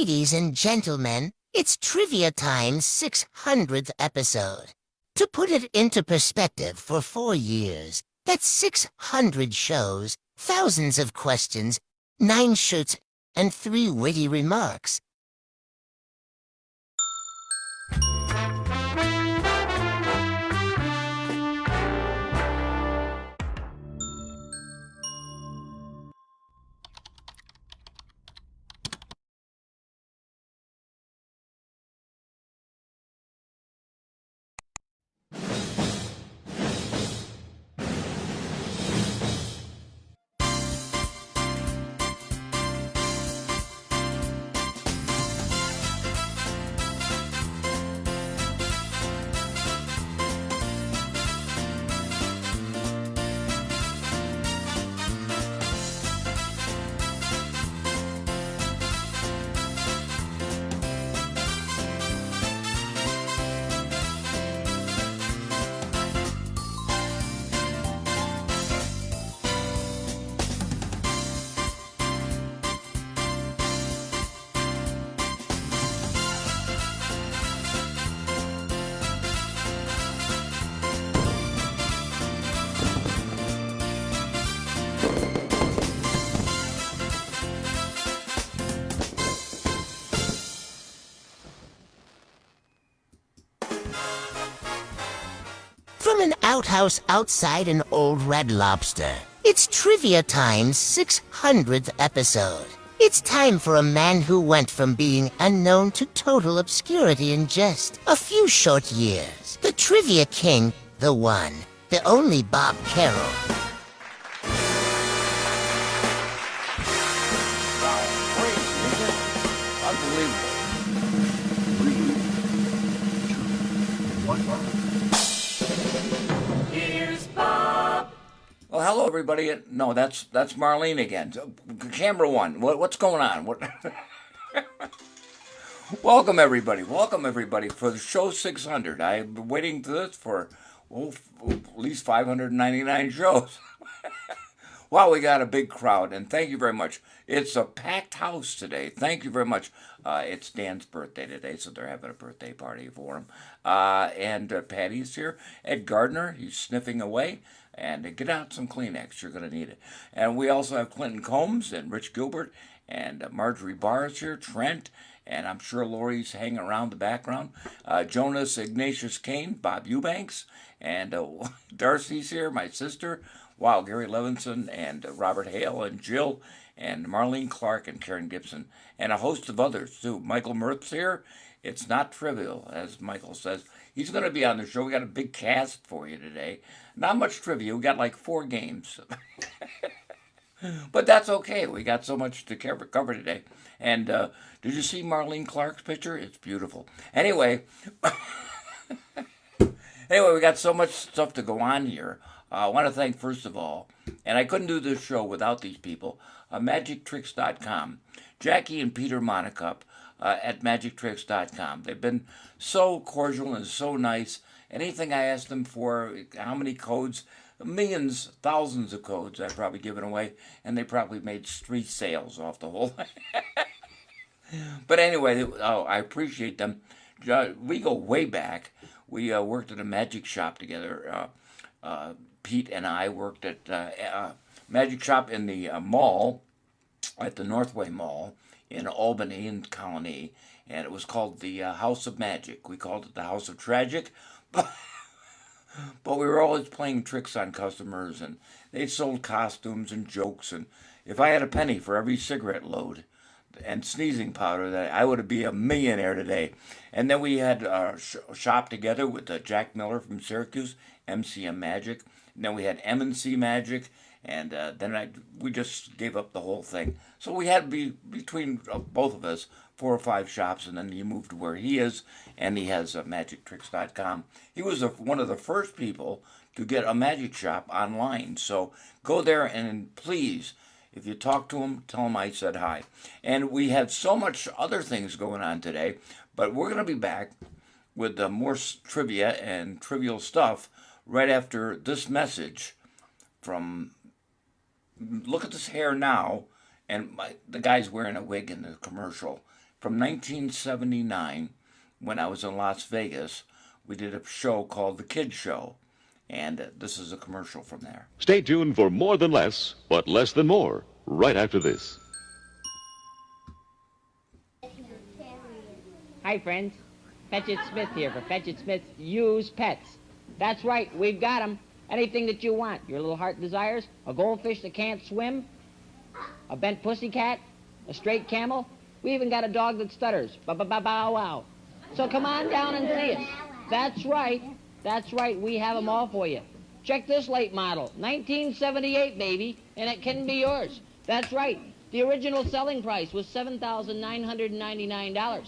Ladies and gentlemen, it's Trivia Time's 600th episode. To put it into perspective, for 4 years, that's 600 shows, thousands of questions, 9 shirts, and 3 witty remarks. From an outhouse outside an old Red Lobster, it's Trivia Time's 600th episode. It's time for a man who went from being unknown to total obscurity in just a few short years. The Trivia King, the one, the only Bob Carroll. Unbelievable. 3, 2, 1. Here's Bob. Well, hello everybody. No, that's Marlene again. Camera one. What's going on? What? Welcome everybody. Welcome everybody for the show 600. I've been waiting for this for at least 599 shows. Wow, we got a big crowd, and thank you very much. It's a packed house today. Thank you very much. It's Dan's birthday today, so they're having a birthday party for him. And Patty's here. Ed Gardner, he's sniffing away. And get out some Kleenex, you're going to need it. And we also have Clinton Combs and Rich Gilbert and Marjorie Barr is here, Trent, and I'm sure Lori's hanging around the background. Jonas Ignatius Kane, Bob Eubanks, and Darcy's here, my sister. Wow, Gary Levinson and Robert Hale and Jill and Marlene Clark and Karen Gibson and a host of others too. Michael Mirth's here. It's not trivial, as Michael says. He's going to be on the show. We got a big cast for you today. Not much trivia. We got like 4 games. But that's okay. We got so much to cover today. And did you see Marlene Clark's picture? It's beautiful. Anyway, we got so much stuff to go on here. I want to thank, first of all, and I couldn't do this show without these people, magictricks.com. Jackie and Peter Monacup at magictricks.com. They've been so cordial and so nice. Anything I asked them for, how many codes, millions, thousands of codes I've probably given away, and they probably made 3 sales off the whole thing. But anyway, I appreciate them. We go way back. We worked at a magic shop together. Pete and I worked at magic shop in the mall, at the Northway Mall in Albany and Colony, and it was called the House of Magic. We called it the House of Tragic, but we were always playing tricks on customers, and they sold costumes and jokes, and if I had a penny for every cigarette load and sneezing powder, that I would be a millionaire today. And then we had a shop together with Jack Miller from Syracuse, MCM Magic. And then we had M&C Magic, and then we just gave up the whole thing. So we had between both of us 4 or 5 shops, and then he moved to where he is, and he has magictricks.com. He was one of the first people to get a magic shop online. So go there and please, if you talk to him, tell him I said hi. And we had so much other things going on today, but we're going to be back with more trivia and trivial stuff right after this message from, look at this hair now, and the guy's wearing a wig in the commercial. from 1979, when I was in Las Vegas, we did a show called The Kid Show. And this is a commercial from there. Stay tuned for More Than Less, but Less Than More, right after this. Hi, friends. Fetchit Smith here for Fetchit Smith's Used Pets. That's right, we've got them. Anything that you want. Your little heart desires. A goldfish that can't swim. A bent pussycat. A straight camel. We even got a dog that stutters. Ba-ba-ba-bow-wow. So come on down and see us. That's right. That's right, we have them all for you. Check this late model, 1978, baby, and it can be yours. That's right, the original selling price was $7,999.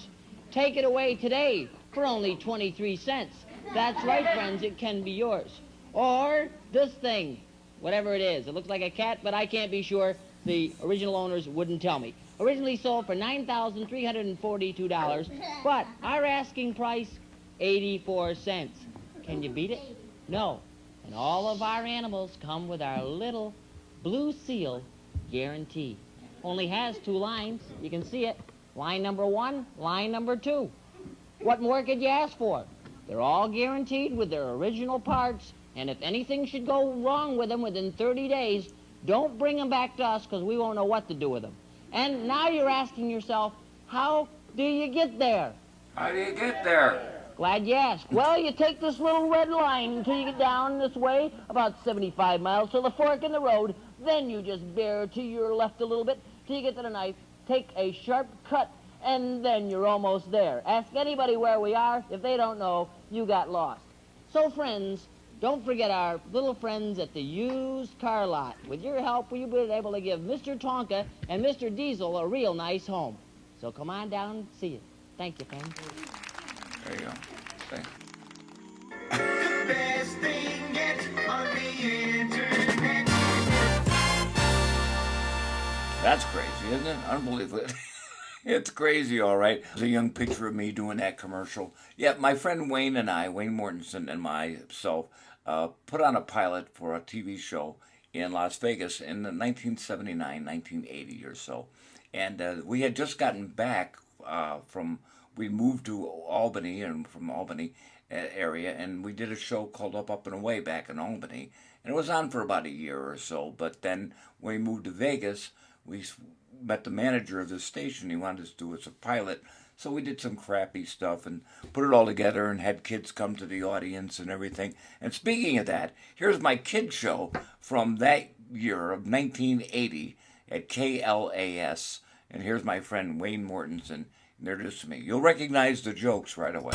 Take it away today for only 23 cents. That's right, friends, it can be yours. Or this thing, whatever it is. It looks like a cat, but I can't be sure. The original owners wouldn't tell me. Originally sold for $9,342, but our asking price, 84 cents. Can you beat it? No. And all of our animals come with our little blue seal guarantee. Only has 2 lines. You can see it. Line number 1, line number 2. What more could you ask for? They're all guaranteed with their original parts, and if anything should go wrong with them within 30 days, don't bring them back to us because we won't know what to do with them. And now you're asking yourself, how do you get there? How do you get there? Glad you asked. Well, you take this little red line until you get down this way, about 75 miles to the fork in the road. Then you just bear to your left a little bit till you get to the knife. Take a sharp cut, and then you're almost there. Ask anybody where we are. If they don't know, you got lost. So, friends, don't forget our little friends at the used car lot. With your help, we've been able to give Mr. Tonka and Mr. Diesel a real nice home. So come on down and see it. Thank you, friends. There you go. Thanks. The best thing yet on the internet. That's crazy, isn't it? Unbelievable. It's crazy, all right. There's a young picture of me doing that commercial. Yeah, my friend Wayne and I, Wayne Mortensen and myself, put on a pilot for a TV show in Las Vegas in 1979, 1980 or so. And we had just gotten back we moved to Albany, and from Albany area, and we did a show called Up and Away back in Albany. And it was on for about a year or so, but then when we moved to Vegas, we met the manager of the station. He wanted us to do it as a pilot. So we did some crappy stuff and put it all together and had kids come to the audience and everything. And speaking of that, here's my kid show from that year of 1980 at KLAS. And here's my friend Wayne Mortensen. Introduced me. You'll recognize the jokes right away.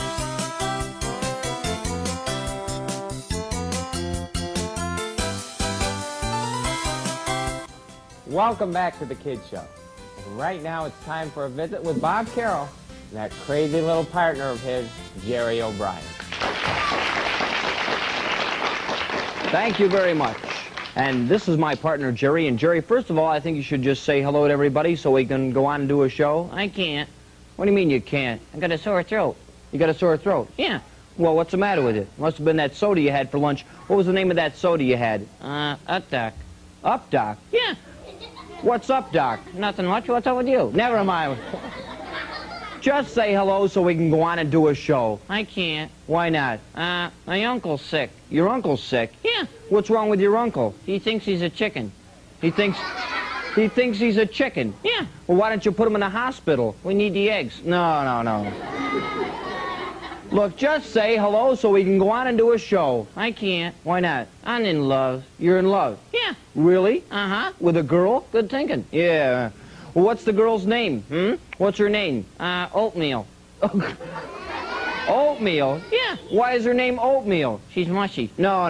Welcome back to the Kid Show. And right now it's time for a visit with Bob Carroll and that crazy little partner of his, Jerry O'Brien. Thank you very much. And this is my partner, Jerry. And Jerry, first of all, I think you should just say hello to everybody so we can go on and do a show. I can't. What do you mean you can't? I got a sore throat. You got a sore throat? Yeah. Well, what's the matter with it? Must have been that soda you had for lunch. What was the name of that soda you had? Up Doc. Up Doc? Yeah. What's up, Doc? Nothing much. What's up with you? Never mind. Just say hello so we can go on and do a show. I can't. Why not? My uncle's sick. Your uncle's sick? Yeah. What's wrong with your uncle? He thinks he's a chicken. He thinks he's a chicken? Yeah. Well, why don't you put him in the hospital? We need the eggs. No. Look, just say hello so we can go on and do a show. I can't. Why not? I'm in love. You're in love? Yeah. Really? Uh-huh. With a girl? Good thinking. Yeah. Well, what's the girl's name? What's her name? Oatmeal. Oatmeal? Yeah. Why is her name Oatmeal? She's mushy. No.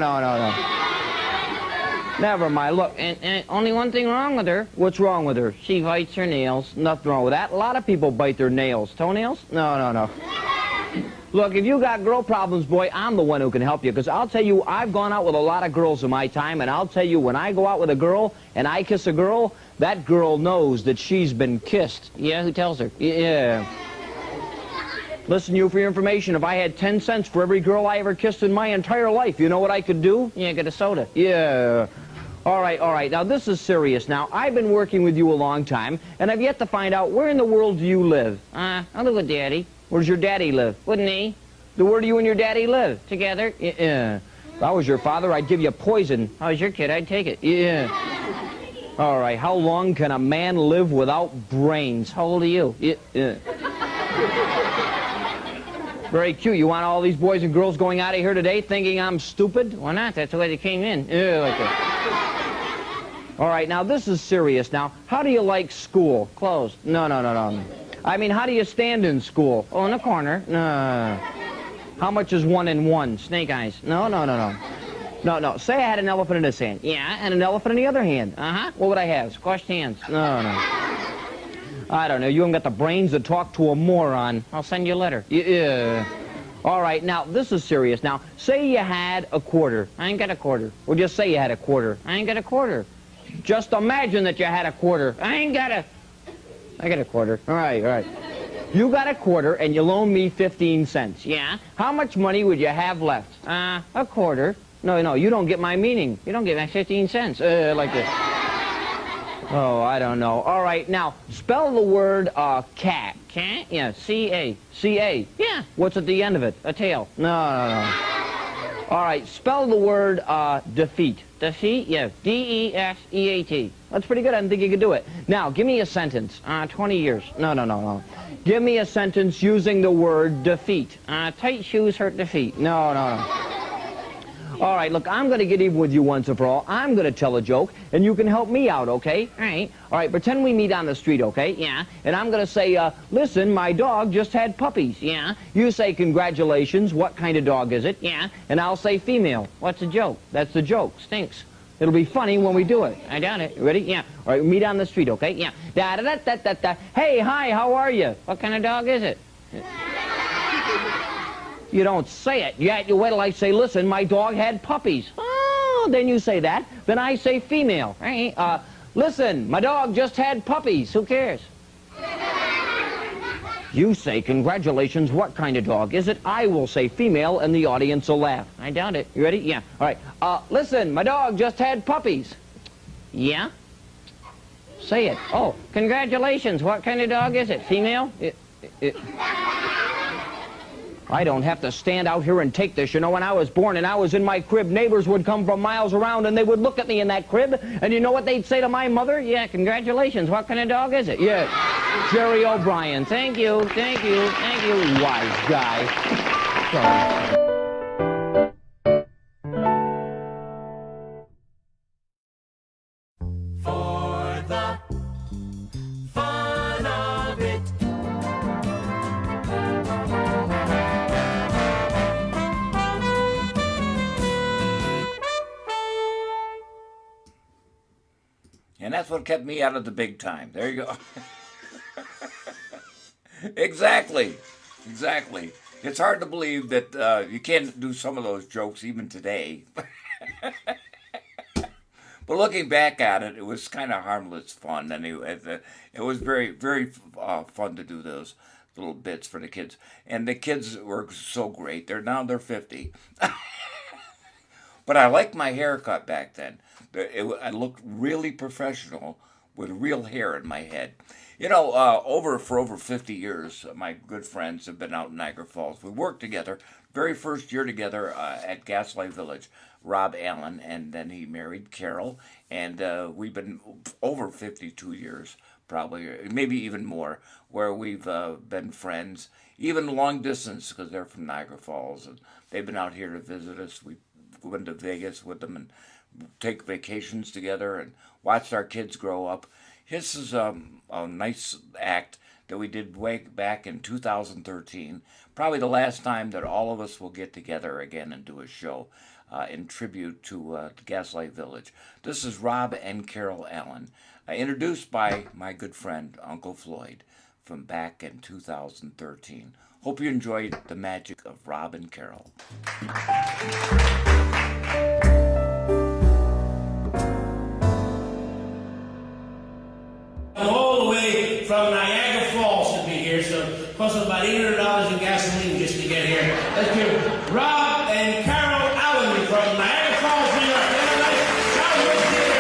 Never mind. Look, and only one thing wrong with her. What's wrong with her? She bites her nails. Nothing wrong with that. A lot of people bite their nails. Toenails? No. Look, if you got girl problems, boy, I'm the one who can help you. Because I'll tell you, I've gone out with a lot of girls in my time, and I'll tell you, when I go out with a girl and I kiss a girl, that girl knows that she's been kissed. Yeah, who tells her? Yeah. Listen, you, for your information, if I had 10 cents for every girl I ever kissed in my entire life, you know what I could do? Yeah, get a soda. Yeah. All right. Now, this is serious. Now, I've been working with you a long time, and I've yet to find out where in the world do you live? I live with Daddy. Where's your daddy live? With me. Where do you and your daddy live? Together. Yeah. If I was your father, I'd give you poison. If I was your kid, I'd take it. Yeah. All right. How long can a man live without brains? How old are you? Yeah. Very cute. You want all these boys and girls going out of here today thinking I'm stupid? Why not? That's the way they came in. Yeah, like that. All right, now this is serious. Now, how do you like school? Closed. No. I mean, how do you stand in school? Oh, in the corner. No. How much is 1 and 1? Snake eyes. No. No. Say I had an elephant in this hand. Yeah. And an elephant in the other hand. Uh-huh. What would I have? Squashed hands. No. I don't know. You haven't got the brains to talk to a moron. I'll send you a letter. Yeah. All right, now, this is serious. Now, say you had a quarter. I ain't got a quarter. Well, just say you had a quarter. I ain't got a quarter. Just imagine that you had a quarter. I got a quarter. All right. You got a quarter, and you loan me 15 cents. Yeah. How much money would you have left? A quarter. No, you don't get my meaning. You don't get my 15 cents. Like this. Oh, I don't know. All right, now, spell the word cat. Cat? Yeah, C-A. C-A? Yeah. What's at the end of it? A tail. No. All right, spell the word defeat. Defeat? Yeah, D-E-F-E-A-T. That's pretty good. I didn't think you could do it. Now, give me a sentence. 20 years. No. Give me a sentence using the word defeat. Tight shoes hurt the feet. No. All right, look, I'm going to get even with you once and for all. I'm going to tell a joke, and you can help me out, okay? All right. All right, pretend we meet on the street, okay? Yeah. And I'm going to say, listen, my dog just had puppies. Yeah. You say, congratulations, what kind of dog is it? Yeah. And I'll say female. What's the joke? That's the joke. Stinks. It'll be funny when we do it. I doubt it. You ready? Yeah. All right, meet on the street, okay? Yeah. Da-da-da-da-da-da. Hey, hi, how are you? What kind of dog is it? You don't say it. You wait till I say, listen, my dog had puppies. Oh, then you say that. Then I say female. All right. Listen, my dog just had puppies. Who cares? You say, congratulations, what kind of dog is it? I will say female, and the audience will laugh. I doubt it. You ready? Yeah. All right. Listen, my dog just had puppies. Yeah? Say it. Oh, congratulations. What kind of dog is it? Female? I don't have to stand out here and take this. You know, when I was born and I was in my crib, neighbors would come from miles around and they would look at me in that crib, and you know what they'd say to my mother? Yeah, congratulations. What kind of dog is it? Yeah, Jerry O'Brien. Thank you, Wise guy. For the fun of it. And that's what kept me out of the big time. There you go. Exactly. It's hard to believe that you can't do some of those jokes even today. But looking back at it, it was kind of harmless fun. Anyway, it was very, very fun to do those little bits for the kids. And the kids were so great. They're 50. But I liked my haircut back then. I looked really professional with real hair in my head. You know, for over 50 years, my good friends have been out in Niagara Falls. We worked together, very first year together at Gaslight Village, Rob Allen, and then he married Carol, and we've been over 52 years, probably, maybe even more, where we've been friends, even long distance, because they're from Niagara Falls, and they've been out here to visit us. We went to Vegas with them and take vacations together and watched our kids grow up. This is a nice act that we did way back in 2013. Probably the last time that all of us will get together again and do a show in tribute to Gaslight Village. This is Rob and Carol Allen, introduced by my good friend Uncle Floyd from back in 2013. Hope you enjoyed the magic of Rob and Carol. All the way from Niagara Falls to be here, so it cost us about $800 in gasoline just to get here. Let's give Rob and Carol Allen from Niagara Falls, New York. Southwest Theater.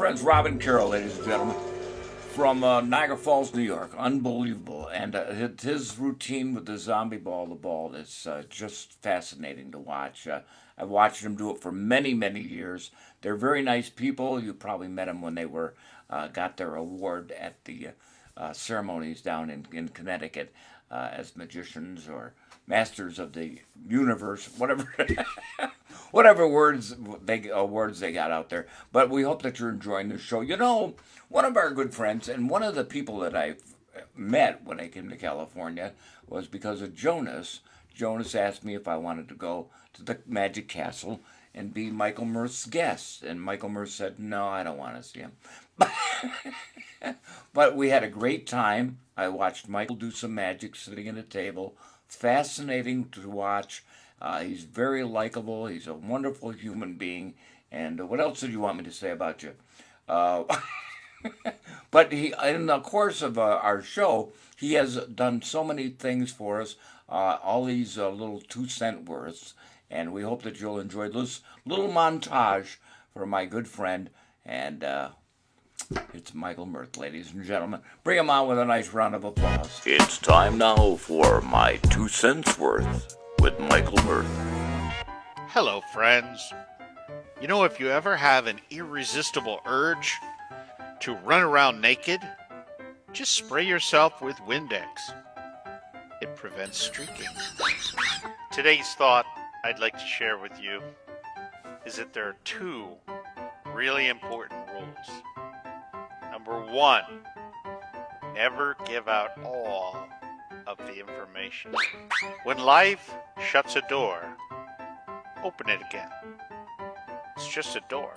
friends Rob and Carol, ladies and gentlemen, from Niagara Falls, New York. Unbelievable. And his routine with the zombie ball, the ball, is just fascinating to watch. I've watched him do it for many, many years. They're very nice people. You probably met them when they were got their award at the ceremonies down in Connecticut as magicians or masters of the universe, whatever. Whatever words they got out there. But we hope that you're enjoying the show. You know, one of our good friends and one of the people that I met when I came to California was because of Jonas. Jonas asked me if I wanted to go to the Magic Castle and be Michael Mirth's guest. And Michael Mirth said, no, I don't want to see him. But we had a great time. I watched Michael do some magic sitting at a table. Fascinating to watch. He's very likable. He's a wonderful human being. And what else did you want me to say about you? But he, in the course of our show, he has done so many things for us, all these little 2-cent worths. And we hope that you'll enjoy this little montage for my good friend. And it's Michael Mirth, ladies and gentlemen. Bring him on with a nice round of applause. It's time now for my 2 cents worth with Michael Mirth. Hello, friends. You know, if you ever have an irresistible urge to run around naked, just spray yourself with Windex. It prevents streaking. Today's thought I'd like to share with you is that there are 2 really important rules. Number 1, never give out all of the information. When life shuts a door, open it again. It's just a door.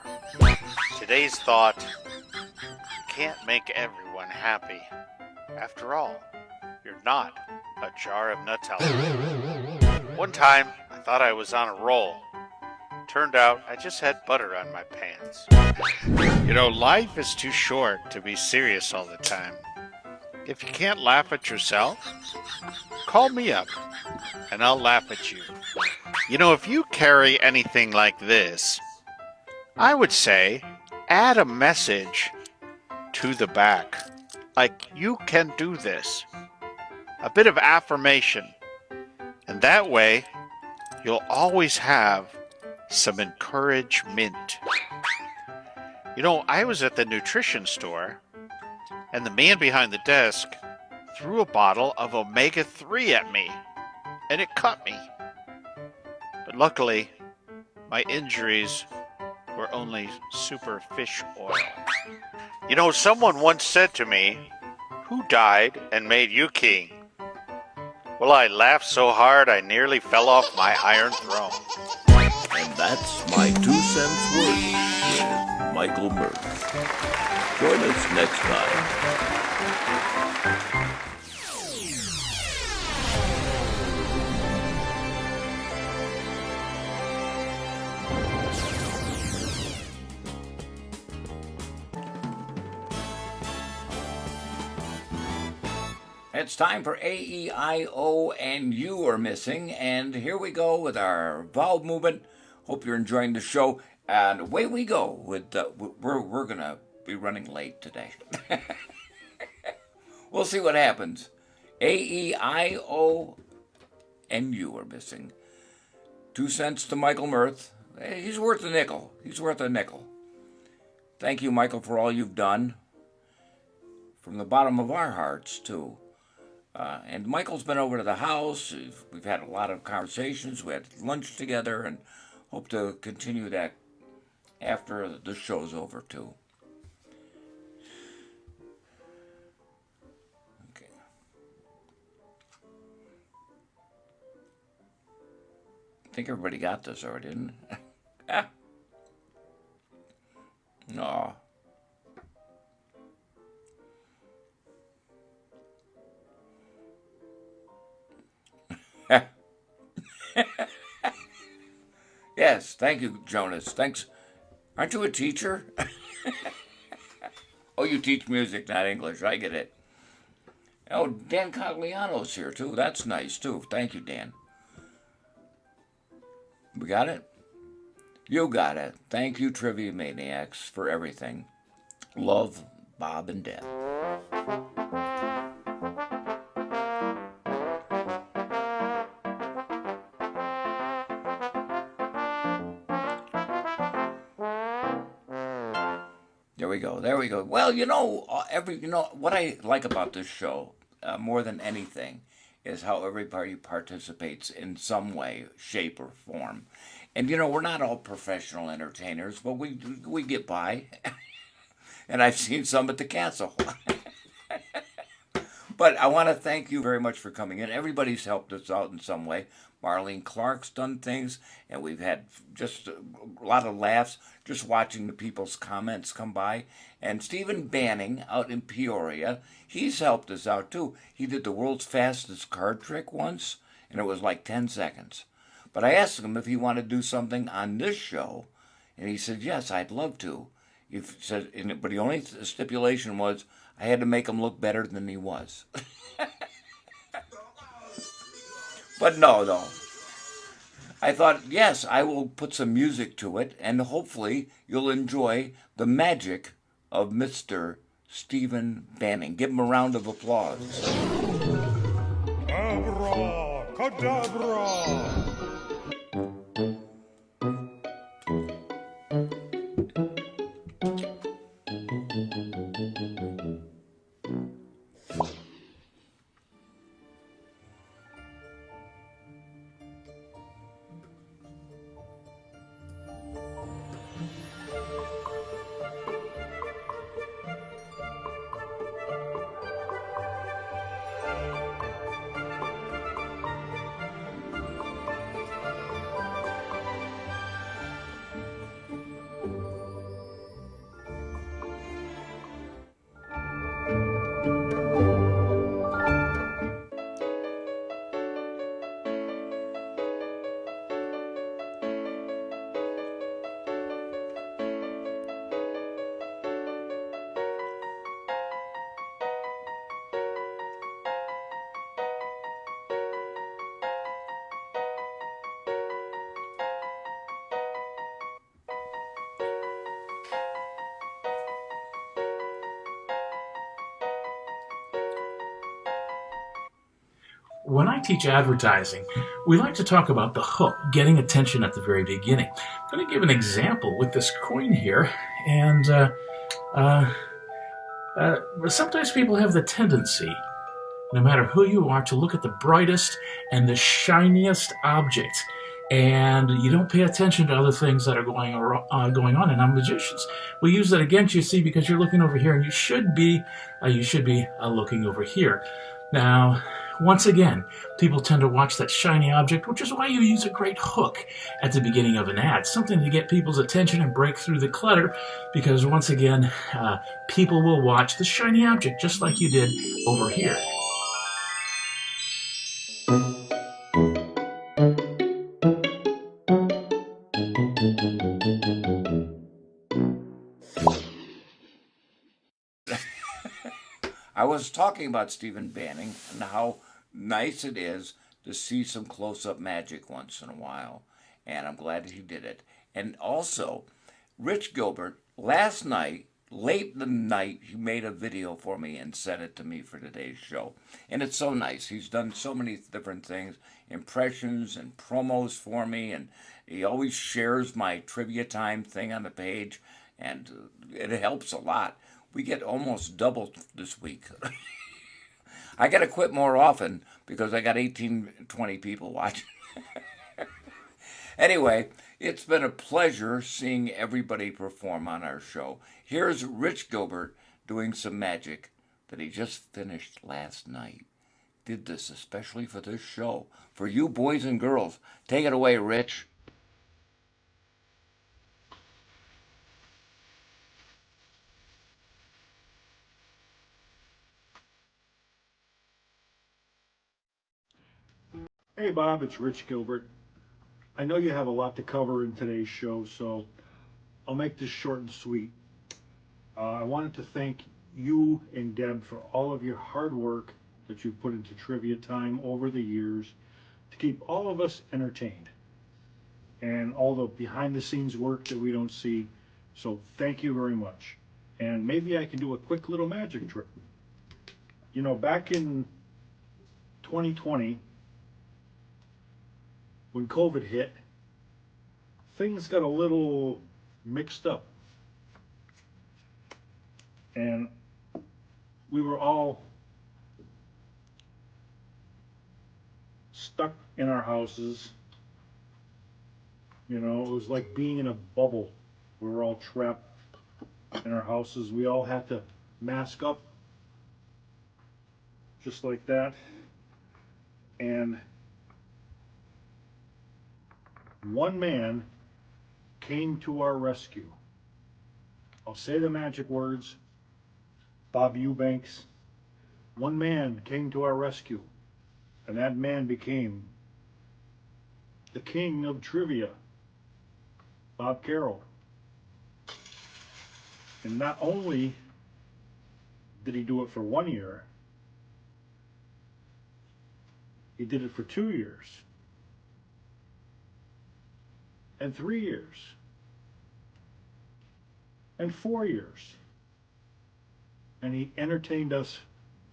Today's thought, you can't make everyone happy. After all, you're not a jar of Nutella. One time, I thought I was on a roll. Turned out I just had butter on my pants. You know, life is too short to be serious all the time. If you can't laugh at yourself, call me up and I'll laugh at you. You know, if you carry anything like this, I would say add a message to the back. Like, you can do this. A bit of affirmation. And that way, you'll always have some encouragement. You know, I was at the nutrition store, and the man behind the desk threw a bottle of omega-3 at me, and it cut me. But luckily, my injuries were only super fish oil. You know, someone once said to me, "Who died and made you king?" Well, I laughed so hard I nearly fell off my iron throne. And that's my 2 cents worth with Michael Mirth. Join us next time. It's time for A-E-I-O and You Are Missing. And here we go with our vowel movement. Hope you're enjoying the show. And away we go. We're going to be running late today. We'll see what happens. A-E-I-O and You Are Missing. 2 cents to Michael Mirth. He's worth a nickel. He's worth a nickel. Thank you, Michael, for all you've done. From the bottom of our hearts, too. And Michael's been over to the house. We've had a lot of conversations. We had lunch together and hope to continue that after the show's over, too. Okay. I think everybody got this already, didn't they? No. Yes, thank you, Jonas. Thanks. Aren't you a teacher? Oh, you teach music, not English. I get it. Oh, Dan Cogliano's here, too. That's nice, too. Thank you, Dan. We got it? You got it. Thank you, Trivia Maniacs, for everything. Love, Bob and Deb. There we go. There we go. Well, what I like about this show more than anything is how everybody participates in some way, shape, or form. And we're not all professional entertainers, but we get by. And I've seen some at the castle. But I want to thank you very much for coming in. Everybody's helped us out in some way. Marlene Clark's done things, and we've had just a lot of laughs just watching the people's comments come by. And Stephen Banning out in Peoria, he's helped us out too. He did the world's fastest card trick once, and it was like 10 seconds. But I asked him if he wanted to do something on this show, and he said, yes, I'd love to. But the only stipulation was I had to make him look better than he was. But no. I thought, yes, I will put some music to it, and hopefully you'll enjoy the magic of Mr. Stephen Banning. Give him a round of applause. Abracadabra! When I teach advertising, we like to talk about the hook, getting attention at the very beginning. I'm going to give an example with this coin here, and sometimes people have the tendency, no matter who you are, to look at the brightest and the shiniest object, and you don't pay attention to other things that are going on. And our magicians will use that against you, see, because you're looking over here, and you should be looking over here. Now, once again, people tend to watch that shiny object, which is why you use a great hook at the beginning of an ad, something to get people's attention and break through the clutter, because once again, people will watch the shiny object just like you did over here. I was talking about Stephen Banning and how nice it is to see some close-up magic once in a while, and I'm glad he did it. And also, Rich Gilbert, last night, late in the night, he made a video for me and sent it to me for today's show. And it's so nice. He's done so many different things, impressions and promos for me, and he always shares my trivia time thing on the page, and it helps a lot. We get almost double this week. I got to quit more often because I got 18, 20 people watching. Anyway, it's been a pleasure seeing everybody perform on our show. Here's Rich Gilbert doing some magic that he just finished last night. Did this especially for this show. For you boys and girls. Take it away, Rich. Hey Bob, it's Rich Gilbert. I know you have a lot to cover in today's show, so I'll make this short and sweet. I wanted to thank you and Deb for all of your hard work that you've put into trivia time over the years to keep all of us entertained, and all the behind the scenes work that we don't see. So thank you very much. and maybe I can do a quick little magic trick. You know, back in 2020, when COVID hit, things got a little mixed up. And we were all stuck in our houses. You know, it was like being in a bubble. We were all trapped in our houses. We all had to mask up, just like that. And one man came to our rescue. I'll say the magic words. Bob Eubanks. One man came to our rescue, and that man became the king of trivia, Bob Carroll. And not only did he do it for 1 year, he did it for 2 years, and 3 years, and 4 years. And he entertained us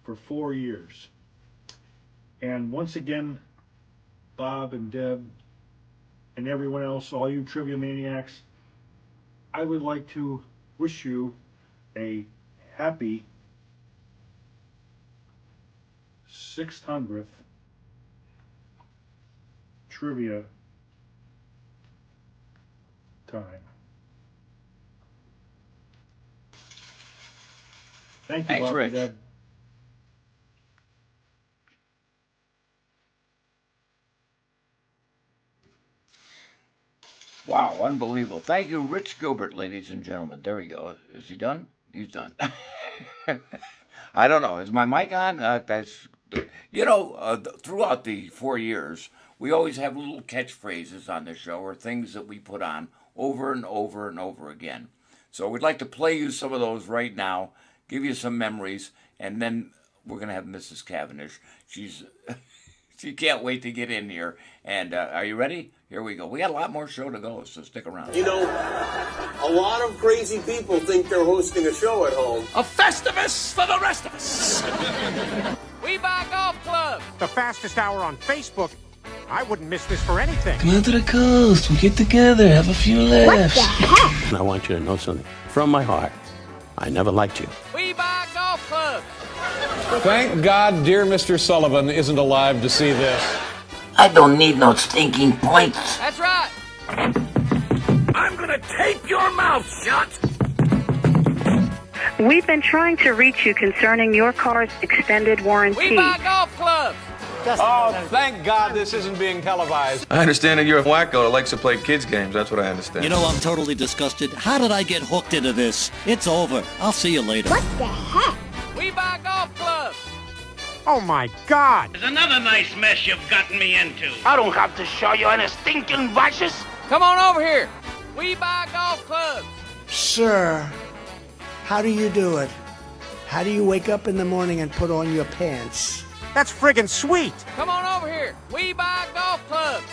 for 4 years. And once again, Bob and Deb and everyone else, all you trivia maniacs, I would like to wish you a happy 600th trivia time. Thank you, Thanks, Bob Rich. and Deb. Wow, unbelievable. Thank you, Rich Gilbert, ladies and gentlemen. There we go. Is he done? He's done. I don't know. Is my mic on? Throughout the 4 years, we always have little catchphrases on the show or things that we put on over and over and over again. So we'd like to play you some of those right now, give you some memories, and then we're going to have Mrs. Cavendish. She can't wait to get in here. And are you ready? Here we go. We got a lot more show to go, so stick around. You know, a lot of crazy people think they're hosting a show at home. A Festivus for the rest of us. We buy golf clubs. The fastest hour on Facebook. I wouldn't miss this for anything. Come out to the coast. We'll get together, have a few laughs. And I want you to know something. From my heart, I never liked you. We buy golf clubs. Thank God dear Mr. Sullivan isn't alive to see this. I don't need no stinking points. That's right. I'm gonna tape your mouth shut. We've been trying to reach you concerning your car's extended warranty. We buy golf clubs. Oh, thank God this isn't being televised. I understand that you're a wacko that likes to play kids games. That's what I understand. You know, I'm totally disgusted. How did I get hooked into this? It's over. I'll see you later. What the heck? We buy golf clubs. Oh my God! There's another nice mess you've gotten me into. I don't have to show you any stinking watches. Come on over here. We buy golf clubs. Sir, how do you do it? How do you wake up in the morning and put on your pants? That's friggin' sweet! Come on over here. We buy golf clubs.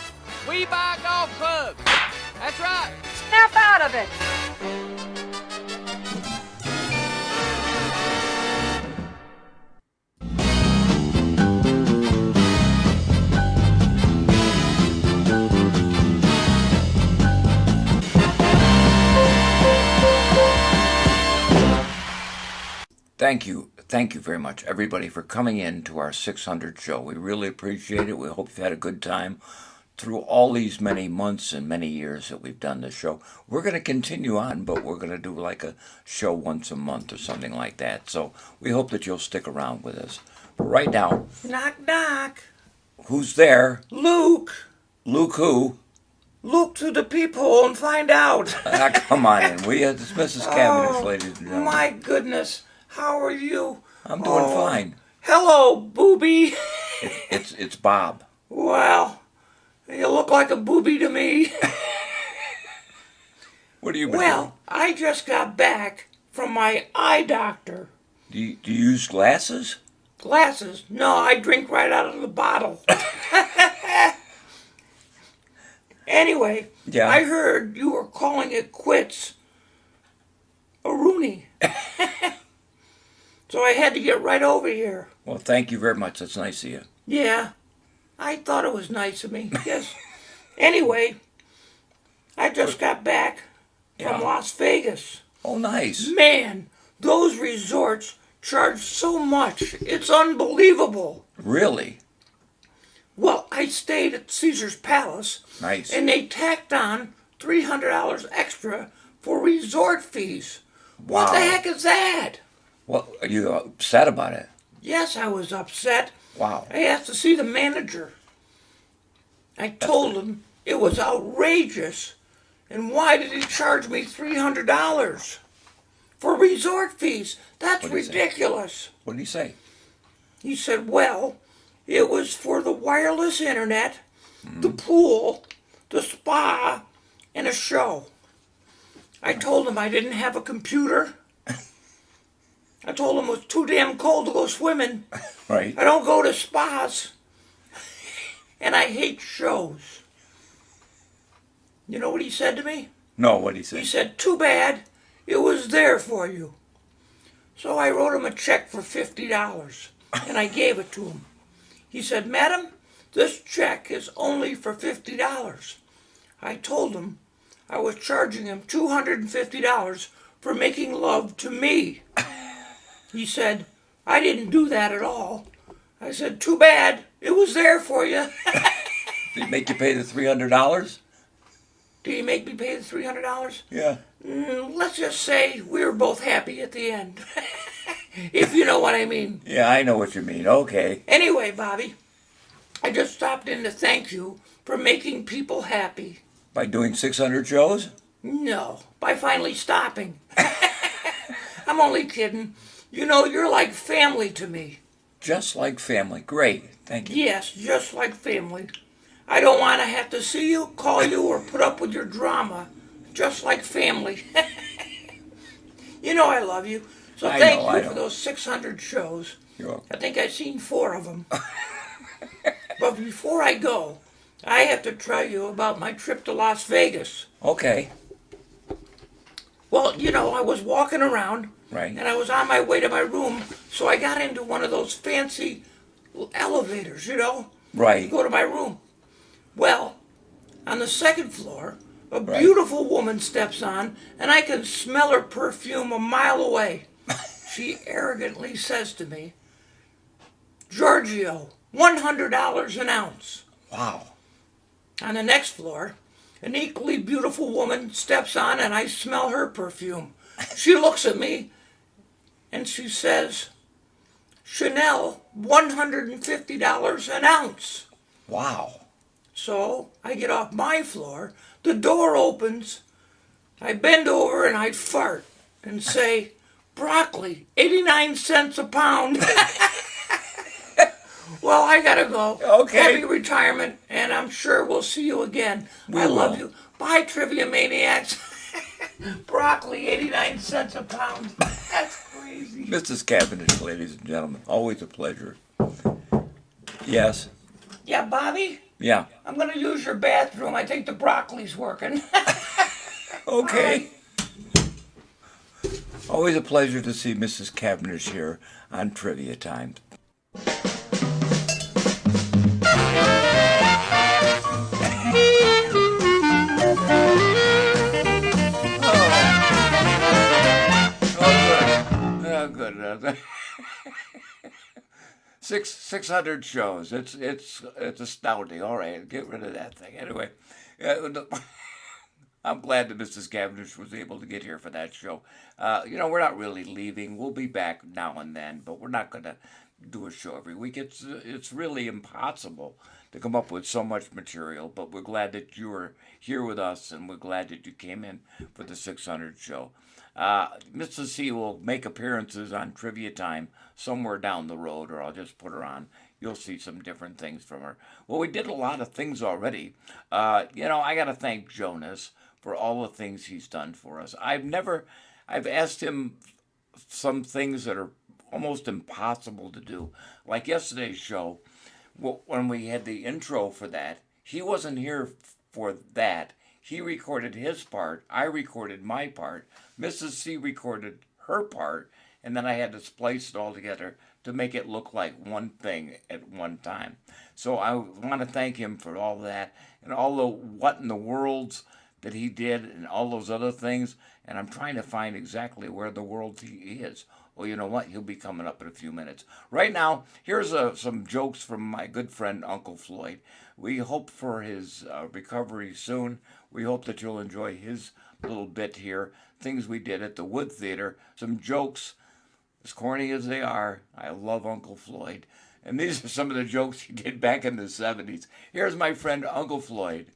We buy golf clubs. That's right. Snap out of it. Thank you very much, everybody, for coming in to our 600 show. We really appreciate it. We hope you've had a good time through all these many months and many years that we've done this show. We're going to continue on, but we're going to do like a show once a month or something like that. So we hope that you'll stick around with us. But right now, Knock, knock. who's there? Luke. Luke who? Look to the peephole and find out. Come on in. It's Mrs. Cavendish, ladies and gentlemen. My goodness. How are you? I'm doing fine. Hello, booby. It's Bob. Well, you look like a booby to me. What are you doing? Well, I just got back from my eye doctor. Do you use glasses? Glasses? No, I drink right out of the bottle. Anyway, Yeah. I heard you were calling it quits a Rooney. So I had to get right over here. Well, thank you very much. That's nice of you. Yeah, I thought it was nice of me. Yes. Anyway, I just got back from Las Vegas. Oh, nice. Man, those resorts charge so much. It's unbelievable. Really? Well, I stayed at Caesar's Palace. Nice. And they tacked on $300 extra for resort fees. Wow. What the heck is that? Well, are you upset about it? Yes, I was upset. Wow. I asked to see the manager. I told him it was outrageous. And why did he charge me $300 for resort fees? That's ridiculous. What did he say? He said, well, it was for the wireless internet, the pool, the spa, and a show. I told him I didn't have a computer. I told him it was too damn cold to go swimming. Right. I don't go to spas. And I hate shows. You know what he said to me? No, what did he say? He said, too bad, it was there for you. So I wrote him a check for $50, and I gave it to him. He said, madam, this check is only for $50. I told him I was charging him $250 for making love to me. He said, I didn't do that at all. I said, too bad, it was there for you. Did he make you pay the $300? Did he make me pay the $300? Yeah. Let's just say we were both happy at the end. If you know what I mean. Yeah, I know what you mean. Okay. Anyway, Bobby, I just stopped in to thank you for making people happy. By doing 600 shows? No, by finally stopping. I'm only kidding. You know, you're like family to me. Just like family. Great. Thank you. Yes, just like family. I don't want to have to see you, call you, or put up with your drama. Just like family. You know I love you. So thank you for those 600 shows. You're welcome. I think I've seen 4 of them. But before I go, I have to tell you about my trip to Las Vegas. Okay. Well, you know, I was walking around. Right. And I was on my way to my room, so I got into one of those fancy elevators, you know? Right. To go to my room. Well, on the second floor, a beautiful woman steps on, and I can smell her perfume a mile away. She arrogantly says to me, Giorgio, $100 an ounce. Wow. On the next floor, an equally beautiful woman steps on, and I smell her perfume. She looks at me, and she says, Chanel, $150 an ounce. Wow. So I get off my floor, the door opens, I bend over and I fart and say, broccoli, 89 cents a pound. Well, I gotta go. Okay. Happy retirement, and I'm sure we'll see you again. I love you. Bye, Trivia Maniacs. Broccoli, 89 cents a pound. That's crazy. Mrs. Cavendish, ladies and gentlemen, always a pleasure. Yes? Yeah, Bobby? Yeah. I'm gonna use your bathroom. I think the broccoli's working. Okay. Always a pleasure to see Mrs. Cavendish here on Trivia Time. Oh, good. 600 shows. It's astounding. All right, get rid of that thing. Anyway, I'm glad that Mrs. Cavendish was able to get here for that show. You know, we're not really leaving. We'll be back now and then, but we're not going to do a show every week. It's really impossible to come up with so much material, but we're glad that you are here with us, and we're glad that you came in for the 600 show. Mrs. C will make appearances on Trivia Time somewhere down the road, or I'll just put her on. You'll see some different things from her. Well, we did a lot of things already. You know, I got to thank Jonas for all the things he's done for us. I've asked him some things that are almost impossible to do. Like yesterday's show, when we had the intro for that, he wasn't here for that. He recorded his part, I recorded my part, Mrs. C recorded her part, and then I had to splice it all together to make it look like one thing at one time. So I want to thank him for all that and all the what in the worlds that he did and all those other things. And I'm trying to find exactly where the world he is. Well, you know what? He'll be coming up in a few minutes. Right now, here's some jokes from my good friend Uncle Floyd. We hope for his recovery soon. We hope that you'll enjoy his little bit here. Things we did at the Wood Theater. Some jokes, as corny as they are. I love Uncle Floyd. And these are some of the jokes he did back in the 70s. Here's my friend Uncle Floyd.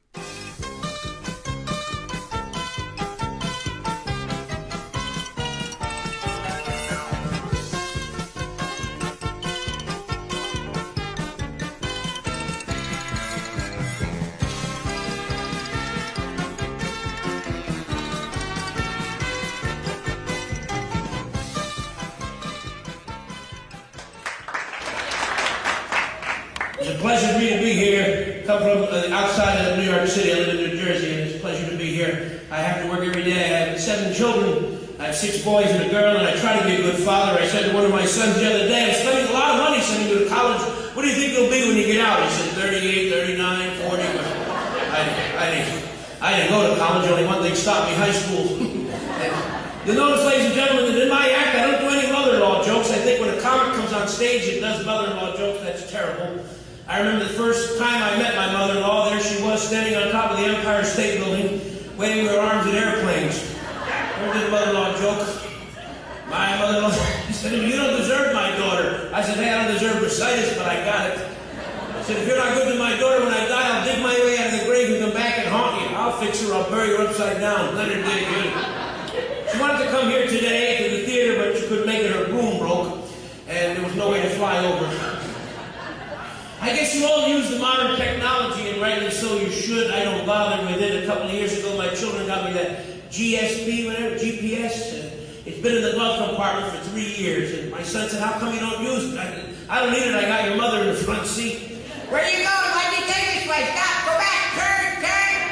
It's a pleasure for me to be here. Come from outside of New York City. I live in New Jersey, and it's a pleasure to be here. I have to work every day. I have 7 children. I have 6 boys and a girl, and I try to be a good father. I said to one of my sons the other day, I'm spending a lot of money sending you to college. What do you think you'll be when you get out? He said, 38, 39, 40. I didn't go to college. Only one thing stopped me, high school. You'll notice, ladies and gentlemen, that in my act, I don't do any mother-in-law jokes. I think when a comic comes on stage and does mother-in-law jokes, that's terrible. I remember the first time I met my mother-in-law. There she was, standing on top of the Empire State Building, waving her arms at airplanes. Never did a mother-in-law joke. My mother-in-law said, you don't deserve my daughter. I said, hey, I don't deserve bursitis, but I got it. I said, if you're not good to my daughter when I die, I'll dig my way out of the grave and come back and haunt you. I'll fix her. I'll bury her upside down. Let her dig good. She wanted to come here today to the theater, but she couldn't make it. Her broom broke, and there was no way to fly over. I guess you all use the modern technology, and rightly so you should. I don't bother with it. A couple of years ago, my children got me that GSP, whatever, GPS. It's been in the glove compartment for 3 years, and my son said, how come you don't use it? I don't need it. I got your mother in the front seat. Where are you going? Why'd you take this way? Stop, go back, turn.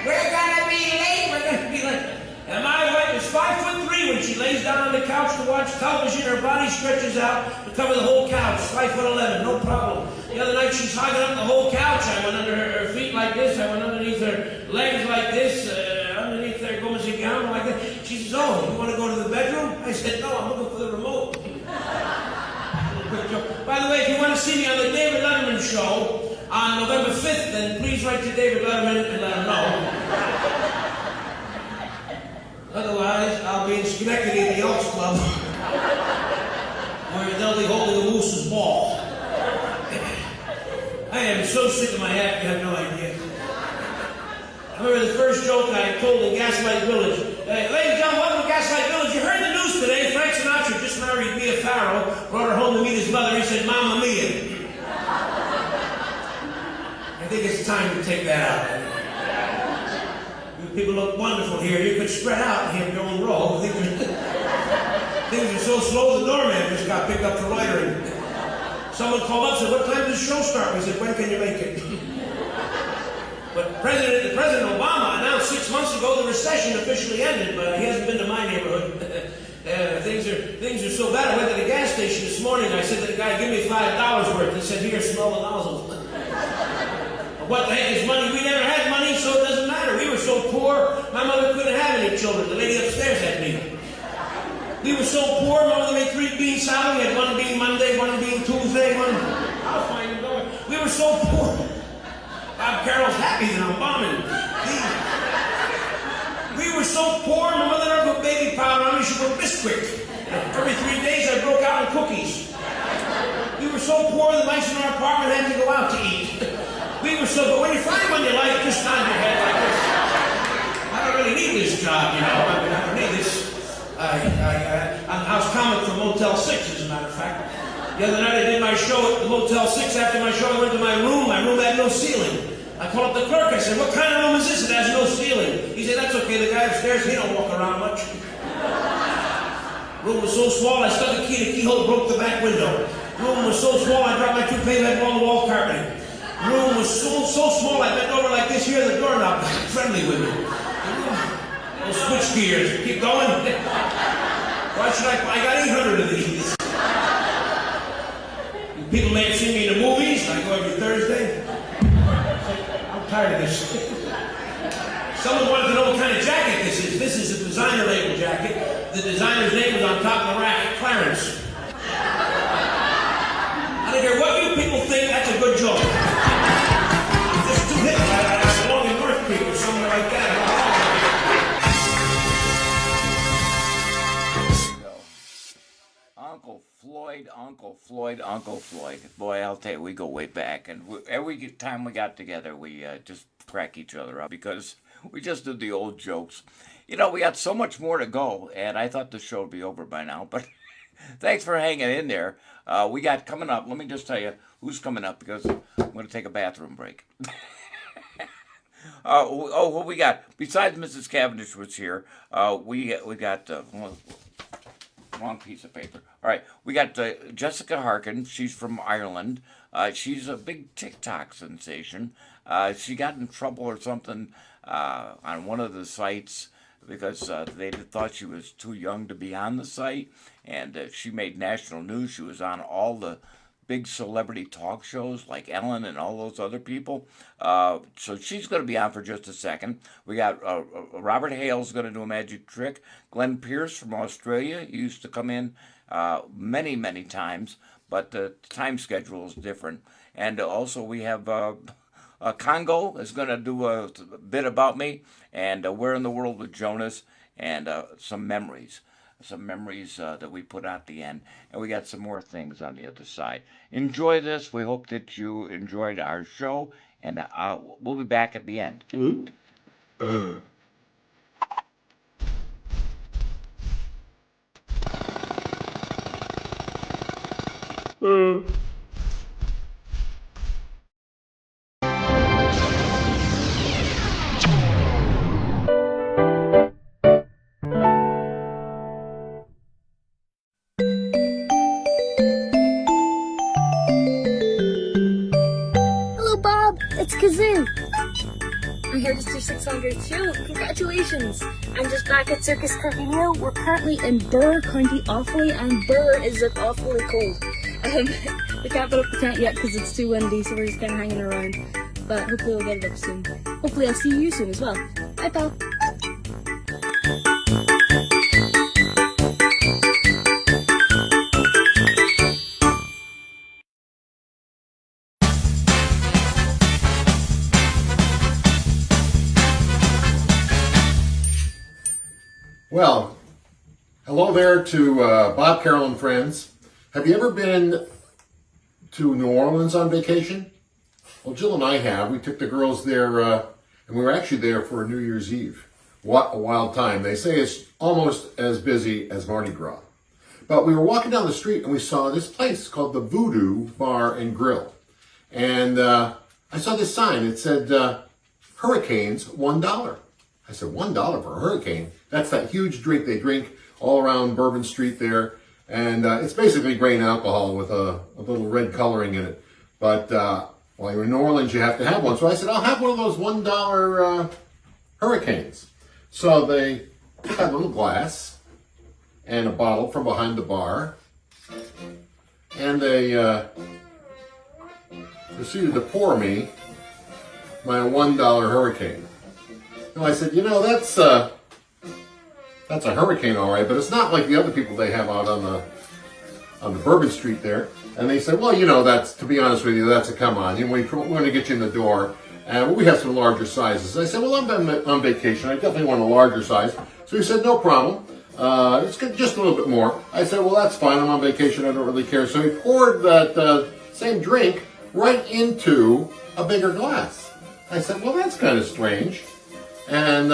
We're gonna be late. We're gonna be late. And my wife is 5'3" when she lays down on the couch to watch television. Her body stretches out to cover the whole couch. 5'11", no problem. The other night she's hogging up the whole couch. I went under her feet like this. I went underneath her legs like this. Underneath her gomesi gown like that. She says, oh, you want to go to the bedroom? I said, no, I'm looking for the remote. By the way, if you want to see me on the David Letterman show on November 5th, then please write to David Letterman and let him know. Otherwise, I'll be in Schenectady at the Elks Club, where they'll be holding the Moose's ball. I am so sick of my hat, you have no idea. I remember the first joke I told in Gaslight Village. Ladies and gentlemen, welcome to Gaslight Village. You heard the news today. Frank Sinatra just married Mia Farrow, brought her home to meet his mother. He said, Mamma Mia. I think it's time to take that out. People look wonderful here. You could spread out and have your own row. Things are so slow, the doorman just got picked up for loitering. Someone called up and said, what time does the show start? We said, when can you make it? But President Obama announced 6 months ago the recession officially ended, but he hasn't been to my neighborhood. Things are so bad. I went to the gas station this morning. I said to the guy, give me $5 worth. He said, here, smell the nozzle. What the heck is money? We never had money, so it doesn't matter. We were so poor, my mother couldn't have any children. The lady upstairs had me. We were so poor, my mother made 3 bean salad. We had 1 bean Monday, 1 bean Tuesday, 1... I'll find it going. We were so poor. Bob Carroll's happy that I'm bombing. We were so poor, my mother never put baby powder on me. She put Bisquick. Every 3 days I broke out in cookies. We were so poor, the mice in our apartment had to go out to eat. We were so, but when you find one you like, just nod your head like this. I don't really need this job, you know. I don't need this. I was comic for Motel 6, as a matter of fact. The other night I did my show at the Motel 6. After my show, I went to my room. My room had no ceiling. I called up the clerk. I said, what kind of room is this? It has no ceiling. He said, that's okay. The guy upstairs, he don't walk around much. Room was so small, I stuck a key in the keyhole, broke the back window. Room was so small, I dropped my toupee bed wall carpeting. Room was so small, I bent over like this here, the doorknob got friendly with me. The They'll switch gears. Keep going. Why should I got 800 of these. People may have seen me in the movies. I go every Thursday. I'm tired of this. Someone wanted to know what kind of jacket this is. This is a designer label jacket. The designer's name is on top of the rack, Clarence. I don't care what you people think, that's a good joke. I'm just too hip. I belong in North Creek or somewhere like that. Uncle Floyd. Boy, I'll tell you, we go way back. And every time we got together, we just crack each other up because we just did the old jokes. You know, we got so much more to go, and I thought the show would be over by now, but thanks for hanging in there. We got coming up, let me just tell you who's coming up because I'm going to take a bathroom break. What we got? Besides Mrs. Cavendish was here, we got... wrong piece of paper. All right, we got Jessica Harkin. She's from Ireland. She's a big TikTok sensation. She got in trouble or something on one of the sites because they thought she was too young to be on the site, and she made national news. She was on all the big celebrity talk shows like Ellen and all those other people. So she's going to be on for just a second. We got Robert Hale's going to do a magic trick. Glenn Pierce from Australia. He used to come in many, many times, but the time schedule is different. And also we have Congo is going to do a bit about me, and Where in the World with Jonas, and some memories. Some memories that we put at the end, and we got some more things on the other side. Enjoy this. We hope that you enjoyed our show, and we'll be back at the end. Hello, Bob. It's Kazoo. I heard it's your 600th show. Congratulations. I'm just back at Circus Carpino. We're currently in Burr, County Offaly, and Burr is awfully cold. We can't put up the tent yet because it's too windy, so we're just kind of hanging around. But hopefully we'll get it up soon. Hopefully I'll see you soon as well. Bye, pal. Well, hello there to Bob Carroll and friends. Have you ever been to New Orleans on vacation? Well, Jill and I have. We took the girls there, and we were actually there for New Year's Eve. What a wild time. They say it's almost as busy as Mardi Gras. But we were walking down the street and we saw this place called the Voodoo Bar and Grill. And I saw this sign. It said, Hurricanes, $1. I said, $1 for a hurricane? That's that huge drink they drink all around Bourbon Street there. And it's basically grain alcohol with a little red coloring in it. But while you're in New Orleans, you have to have one. So I said, I'll have one of those $1 hurricanes. So they had a little glass and a bottle from behind the bar. And they proceeded to pour me my $1 hurricane. And I said, you know, that's a hurricane, all right, but it's not like the other people they have out on the Bourbon Street there. And they said, well, you know, that's, to be honest with you, that's a come on. You know, we're going to get you in the door, and we have some larger sizes. I said, well, I'm on vacation. I definitely want a larger size. So he said, no problem. It's just a little bit more. I said, well, that's fine. I'm on vacation. I don't really care. So he poured that same drink right into a bigger glass. I said, well, that's kind of strange. And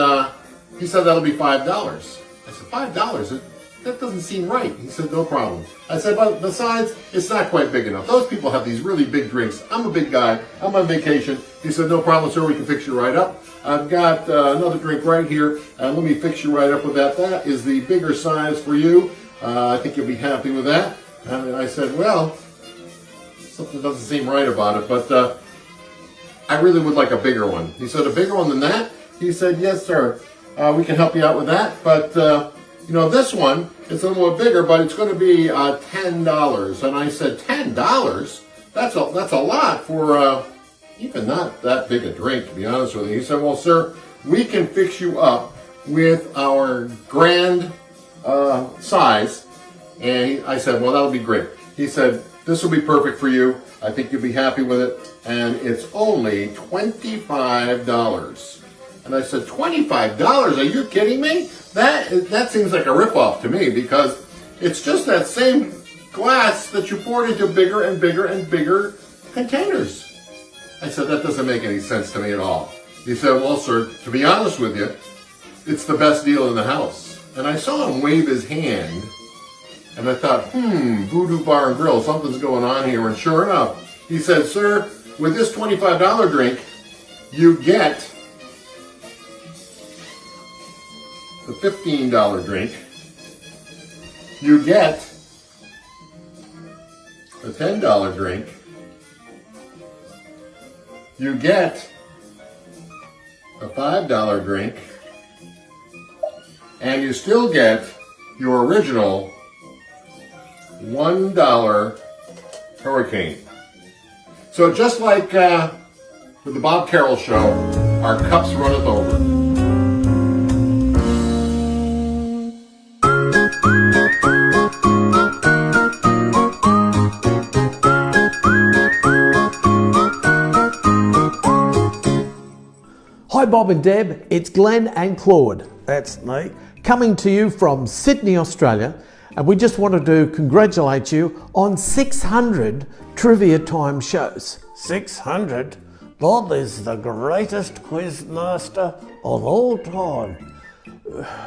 he said, that'll be $5. I said, $5? That doesn't seem right. He said, no problem. I said, but besides, it's not quite big enough. Those people have these really big drinks. I'm a big guy. I'm on vacation. He said, no problem, sir. We can fix you right up. I've got another drink right here. Let me fix you right up with that. That is the bigger size for you. I think you'll be happy with that. And I said, well, something doesn't seem right about it, but I really would like a bigger one. He said, a bigger one than that? He said, yes, sir. we can help you out with that. But, this one, it's a little bit bigger, but it's going to be $10. And I said, $10? That's a lot for even not that big a drink, to be honest with you. He said, well, sir, we can fix you up with our grand size. And I said, well, that'll be great. He said, this will be perfect for you. I think you'll be happy with it. And it's only $25. And I said, $25? Are you kidding me? That seems like a ripoff to me, because it's just that same glass that you poured into bigger and bigger and bigger containers. I said, that doesn't make any sense to me at all. He said, well, sir, to be honest with you, it's the best deal in the house. And I saw him wave his hand, and I thought, Voodoo Bar and Grill, something's going on here. And sure enough, he said, sir, with this $25 drink, you get the $15 drink, you get the $10 drink, you get a $5 drink, and you still get your original $1 hurricane. So just like with the Bob Carroll Show, our cups runneth over. Hi Bob and Deb, it's Glenn and Claude, that's me, coming to you from Sydney, Australia, and we just wanted to congratulate you on 600 Trivia Time shows. 600? Bob is the greatest quiz master of all time.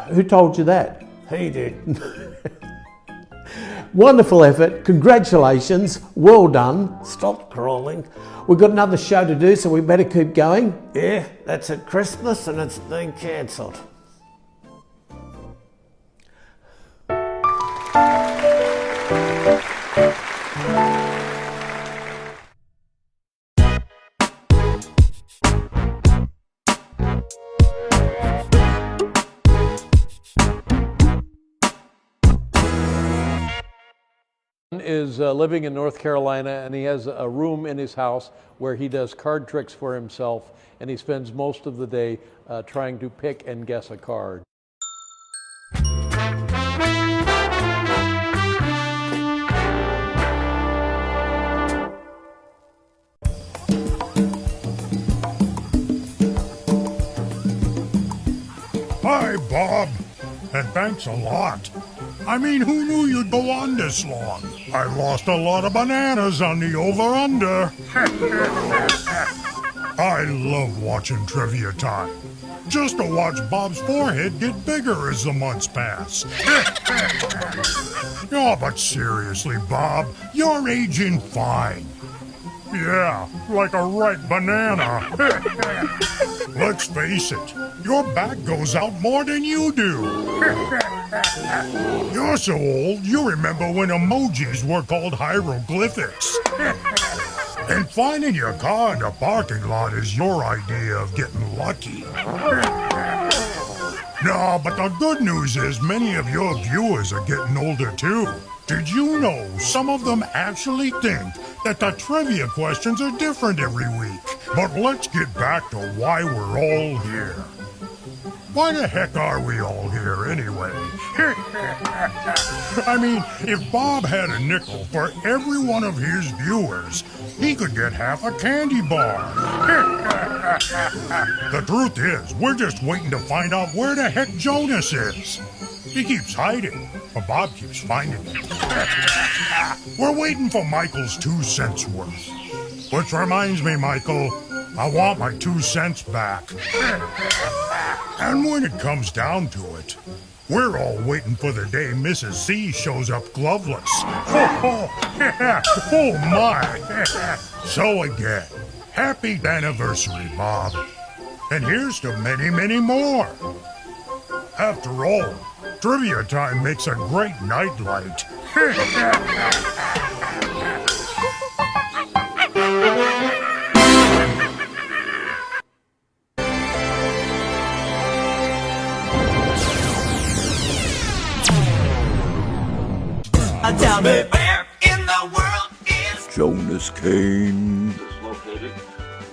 Who told you that? He did. Wonderful effort, congratulations, well done. Stop crawling. We've got another show to do, so we better keep going. Yeah, that's at Christmas and it's been cancelled. Is living in North Carolina, and he has a room in his house where he does card tricks for himself, and he spends most of the day trying to pick and guess a card. Hi, Bob, and thanks a lot. I mean, who knew you'd go on this long? I lost a lot of bananas on the over-under. I love watching Trivia Time. Just to watch Bob's forehead get bigger as the months pass. Oh, but seriously, Bob, you're aging fine. Yeah, like a ripe banana. Let's face it, your back goes out more than you do. You're so old, you remember when emojis were called hieroglyphics. And finding your car in the parking lot is your idea of getting lucky. No, but the good news is many of your viewers are getting older too. Did you know some of them actually think that the trivia questions are different every week? But let's get back to why we're all here. Why the heck are we all here anyway? I mean, if Bob had a nickel for every one of his viewers, he could get half a candy bar. The truth is, we're just waiting to find out where the heck Jonas is. He keeps hiding, but Bob keeps finding him. We're waiting for Michael's 2 cents worth. Which reminds me, Michael, I want my 2 cents back. And when it comes down to it, we're all waiting for the day Mrs. C shows up gloveless. Oh my! So again, happy anniversary, Bob. And here's to many, many more. After all, Trivia Time makes a great nightlight. Tell me where in the world is Jonas Kane? Located.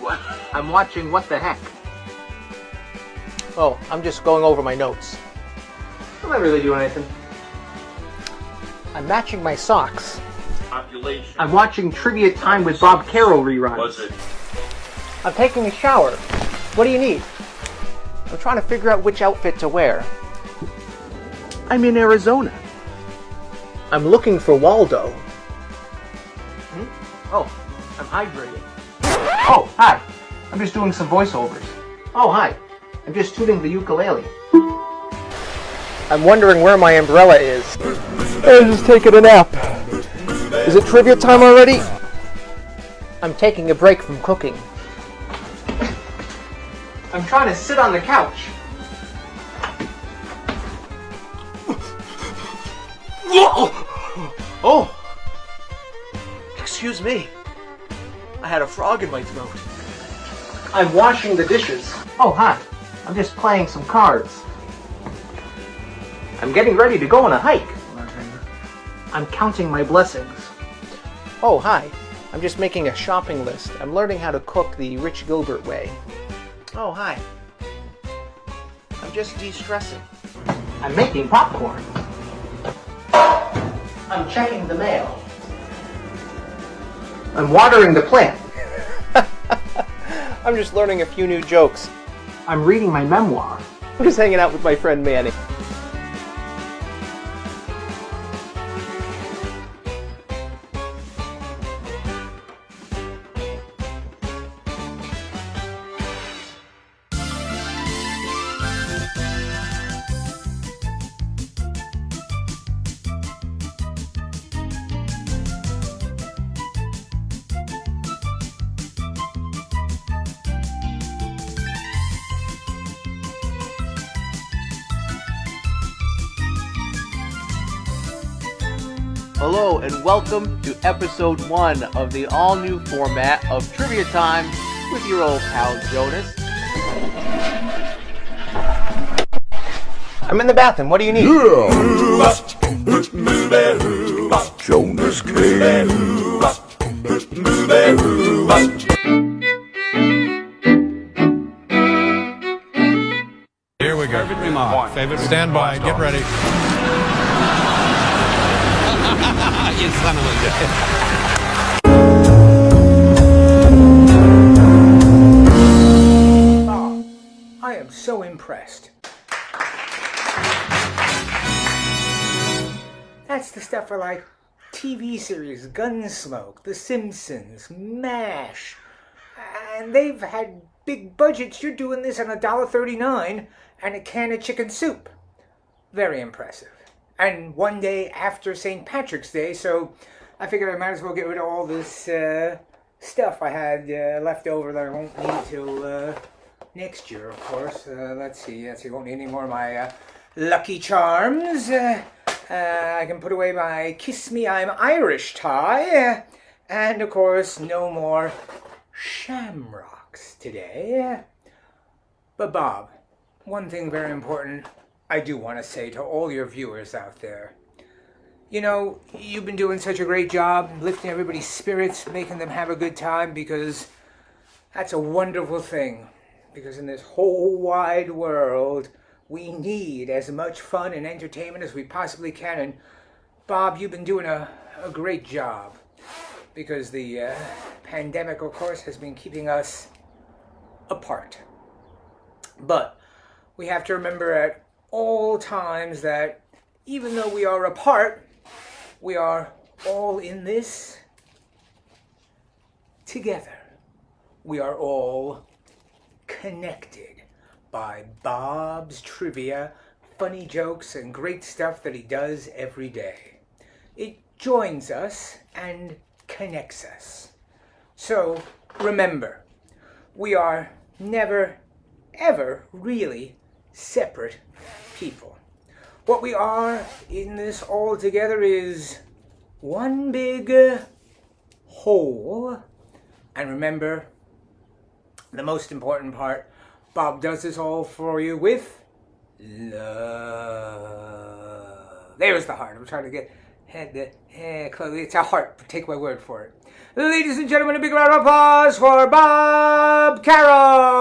What? I'm watching What the Heck. Oh, I'm just going over my notes. I'm not really doing anything. I'm matching my socks. Population. I'm watching Trivia Time with Bob Carroll reruns. Was it? I'm taking a shower. What do you need? I'm trying to figure out which outfit to wear. I'm in Arizona. I'm looking for Waldo. Oh, I'm hydrating. Oh, hi. I'm just doing some voiceovers. Oh, hi. I'm just tuning the ukulele. I'm wondering where my umbrella is. I'm just taking a nap. Is it trivia time already? I'm taking a break from cooking. I'm trying to sit on the couch. Oh! Excuse me. I had a frog in my throat. I'm washing the dishes. Oh, hi. I'm just playing some cards. I'm getting ready to go on a hike. I'm counting my blessings. Oh, hi. I'm just making a shopping list. I'm learning how to cook the Rich Gilbert way. Oh, hi. I'm just de-stressing. I'm making popcorn. I'm checking the mail. I'm watering the plant. I'm just learning a few new jokes. I'm reading my memoir. I'm just hanging out with my friend Manny. Hello and welcome to episode 1 of the all-new format of Trivia Time with your old pal Jonas. I'm in the bathroom, what do you need? Jonas Kane. Here we go. Favorite remark. Favorite stand by. Get ready. You son of a gun. Oh, I am so impressed. That's the stuff for like TV series, Gunsmoke, The Simpsons, MASH. And they've had big budgets. You're doing this on $1.39 and a can of chicken soup. Very impressive. And one day after St. Patrick's Day, so I figured I might as well get rid of all this stuff I had left over that I won't need till next year, of course. Let's see, won't need any more of my Lucky Charms. I can put away my Kiss Me I'm Irish tie. And, of course, no more shamrocks today. But, Bob, one thing very important I do want to say to all your viewers out there. You know, you've been doing such a great job lifting everybody's spirits, making them have a good time, because that's a wonderful thing. Because in this whole wide world, we need as much fun and entertainment as we possibly can. And Bob, you've been doing a great job. Because the pandemic, of course, has been keeping us apart. But we have to remember at all times that even though we are apart, we are all in this together. We are all connected by Bob's trivia, funny jokes, and great stuff that he does every day. It joins us and connects us. So remember, we are never, ever really separate people. What we are in this all together is one big whole. And remember, the most important part, Bob does this all for you with love. There's the heart. I'm trying to get Chloe, it's a heart, but take my word for it. Ladies and gentlemen, a big round of applause for Bob Carroll!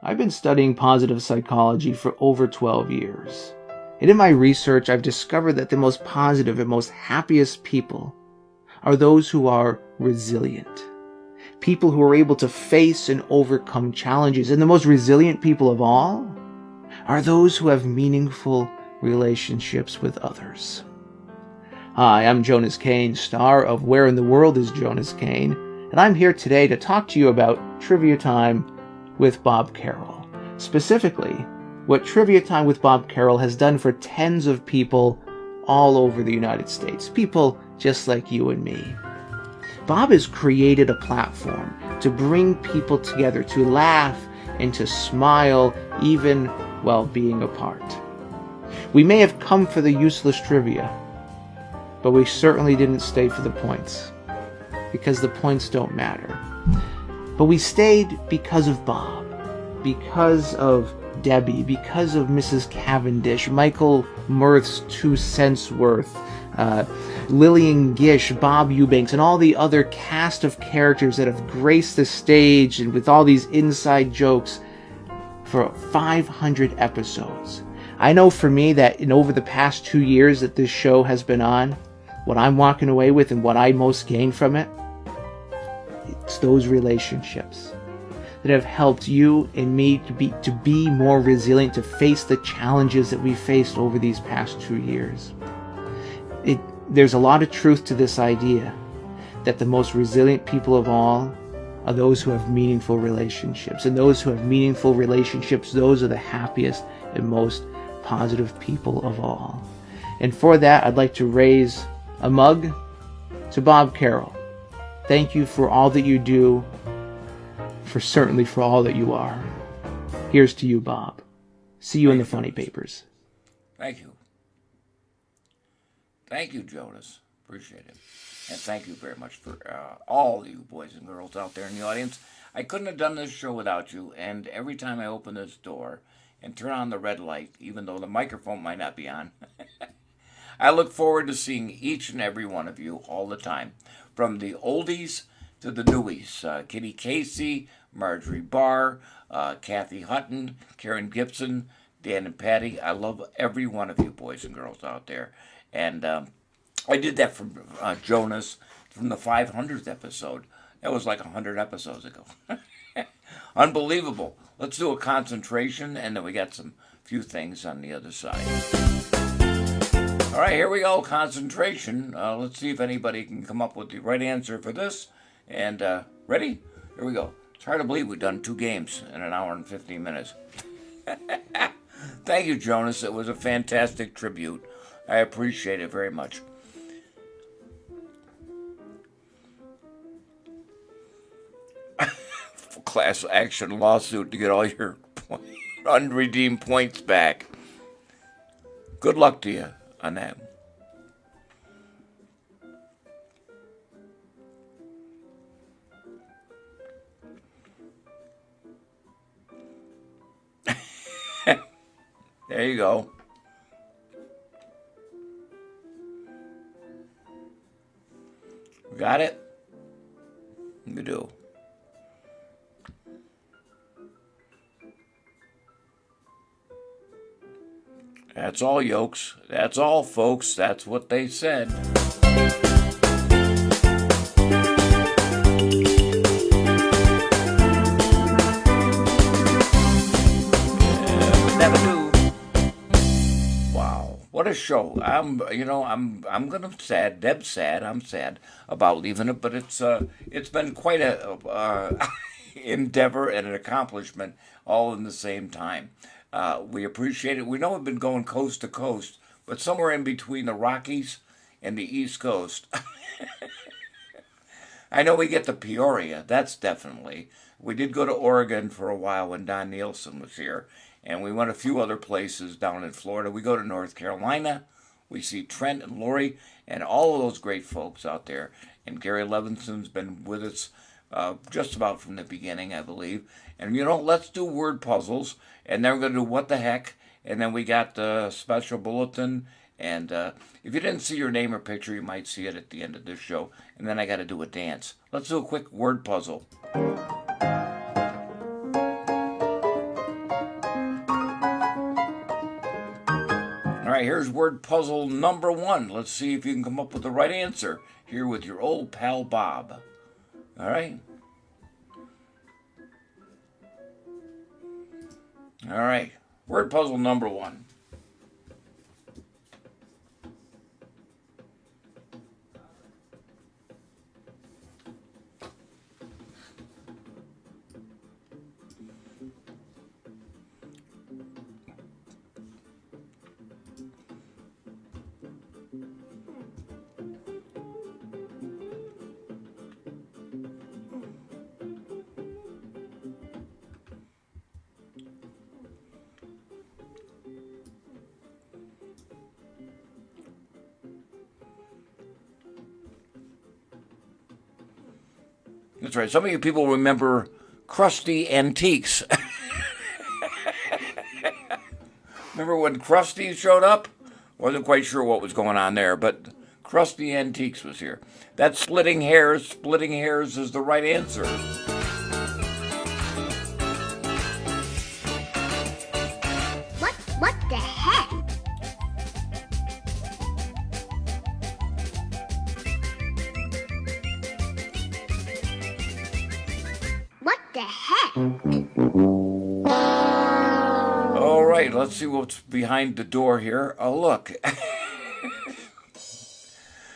I've been studying positive psychology for over 12 years. And in my research, I've discovered that the most positive and most happiest people are those who are resilient. People who are able to face and overcome challenges. And the most resilient people of all are those who have meaningful relationships with others. Hi, I'm Jonas Kane, star of Where in the World is Jonas Kane, and I'm here today to talk to you about Trivia Time with Bob Carroll. Specifically, what Trivia Time with Bob Carroll has done for tens of people all over the United States. People just like you and me. Bob has created a platform to bring people together, to laugh and to smile even while being apart. We may have come for the useless trivia, but we certainly didn't stay for the points, because the points don't matter. But we stayed because of Bob, because of Debbie, because of Mrs. Cavendish, Michael Mirth's 2 cents worth, Lillian Gish, Bob Eubanks, and all the other cast of characters that have graced the stage and with all these inside jokes for 500 episodes. I know for me that over the past 2 years that this show has been on, what I'm walking away with and what I most gain from it, it's those relationships that have helped you and me to be more resilient, to face the challenges that we faced over these past 2 years. There's a lot of truth to this idea that the most resilient people of all are those who have meaningful relationships. And those who have meaningful relationships, those are the happiest and most positive people of all. And for that, I'd like to raise a mug to Bob Carroll. Thank you for all that you do, certainly for all that you are. Here's to you, Bob. See you in the funny papers. Thank you. Thank you, Jonas. Appreciate it. And thank you very much for all you boys and girls out there in the audience. I couldn't have done this show without you, and every time I open this door and turn on the red light, even though the microphone might not be on, I look forward to seeing each and every one of you all the time, from the oldies to the newies. Kitty Casey, Marjorie Barr, Kathy Hutton, Karen Gibson, Dan and Patty. I love every one of you boys and girls out there. And I did that from Jonas from the 500th episode. That was like 100 episodes ago. Unbelievable. Let's do a concentration, and then we got some few things on the other side. All right, here we go. Concentration. Let's see if anybody can come up with the right answer for this. And ready? Here we go. It's hard to believe we've done 2 games in an hour and 15 minutes. Thank you, Jonas. It was a fantastic tribute. I appreciate it very much. Class action lawsuit to get all your unredeemed points back. Good luck to you on that. There you go. Got it? You do. That's all, yokes. That's all, folks. That's what they said. Never do. Wow, what a show! I'm gonna sad. Deb's sad. I'm sad about leaving it, but it's been quite a endeavor and an accomplishment all in the same time. We appreciate it. We know we've been going coast to coast, but somewhere in between the Rockies and the East Coast. I know we get to Peoria. That's definitely. We did go to Oregon for a while when Don Nielsen was here, and we went a few other places down in Florida. We go to North Carolina. We see Trent and Lori and all of those great folks out there. And Gary Levinson's been with us just about from the beginning, I believe. And, let's do word puzzles. And then we're going to do What the Heck. And then we got the special bulletin. And if you didn't see your name or picture, you might see it at the end of this show. And then I got to do a dance. Let's do a quick word puzzle. All right, here's word puzzle number 1. Let's see if you can come up with the right answer. Here with your old pal Bob. All right. All right. Word puzzle number 1. That's right. Some of you people remember Krusty Antiques. Remember when Krusty showed up? Wasn't quite sure what was going on there, but Krusty Antiques was here. That's splitting hairs. Splitting hairs is the right answer. What the heck? What the heck? All right, let's see what's behind the door here. Oh, look.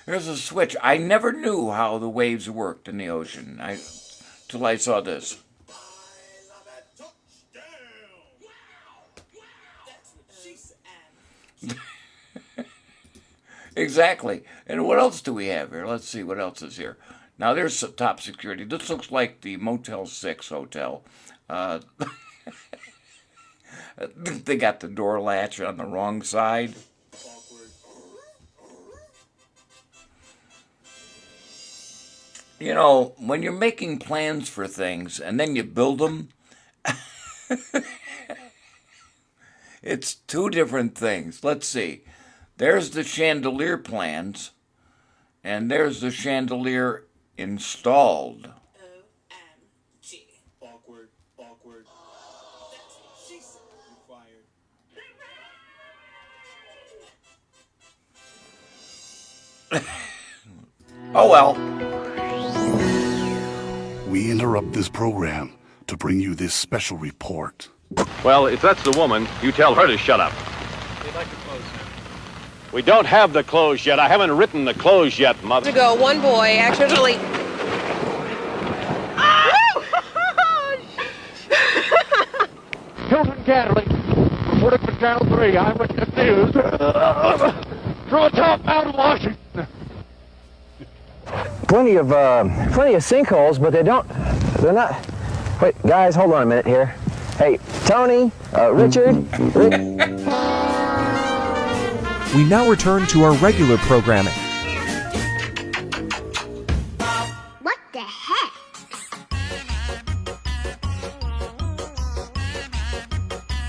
There's a switch. I never knew how the waves worked in the ocean till I saw this. Exactly. And what else do we have here? Let's see what else is here. Now, there's top security. This looks like the Motel 6 hotel. They got the door latch on the wrong side. When you're making plans for things and then you build them, it's two different things. Let's see. There's the chandelier plans, and there's the chandelier installed. Awkward. Oh well. We interrupt this program to bring you this special report. Well, if that's the woman, you tell her to shut up. We'd like to close now. We don't have the clothes yet. I haven't written the clothes yet, mother. To go, one boy actually. Hilton Catholic, reporting for Channel 3, Eyewitness News. From atop Mount Washington. Plenty of sinkholes, but they're not. Wait, guys, hold on a minute here. Hey, Tony, Richard. We now return to our regular programming. What the heck?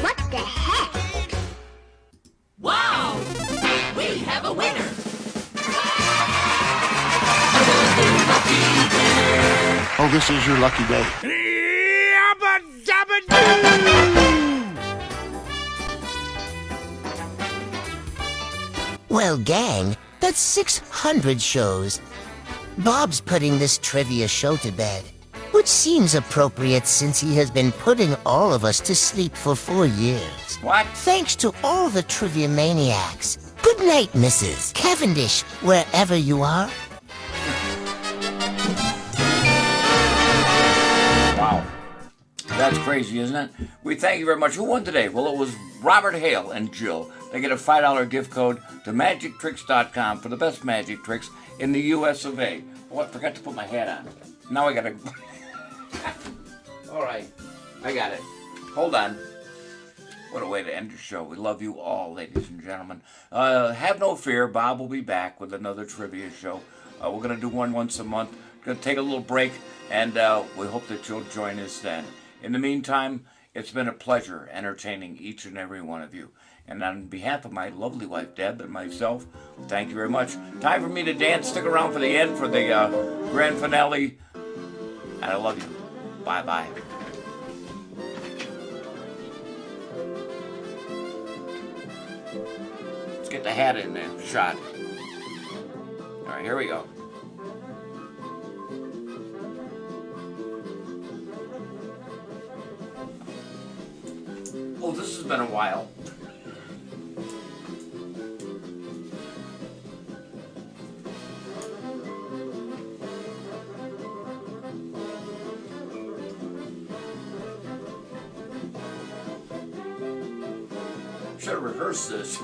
What the heck? Wow! We have a winner! Oh, this is your lucky day. Well, gang, that's 600 shows. Bob's putting this trivia show to bed, which seems appropriate since he has been putting all of us to sleep for 4 years. What? Thanks to all the trivia maniacs. Good night, Mrs. Cavendish, wherever you are. Wow. That's crazy, isn't it? We thank you very much. Who won today? Well, it was Robert Hale and Jill. They get a $5 gift code to magictricks.com for the best magic tricks in the US of A. Oh, I forgot to put my hat on. Now I gotta... All right. I got it. Hold on. What a way to end the show. We love you all, ladies and gentlemen. Have no fear. Bob will be back with another trivia show. We're going to do one once a month. Going to take a little break, and we hope that you'll join us then. In the meantime, it's been a pleasure entertaining each and every one of you. And on behalf of my lovely wife, Deb, and myself, thank you very much. Time for me to dance. Stick around for the end, for the grand finale. And I love you. Bye-bye. Let's get the hat in there. Shot. All right, here we go. Oh, this has been a while. Should have rehearsed this.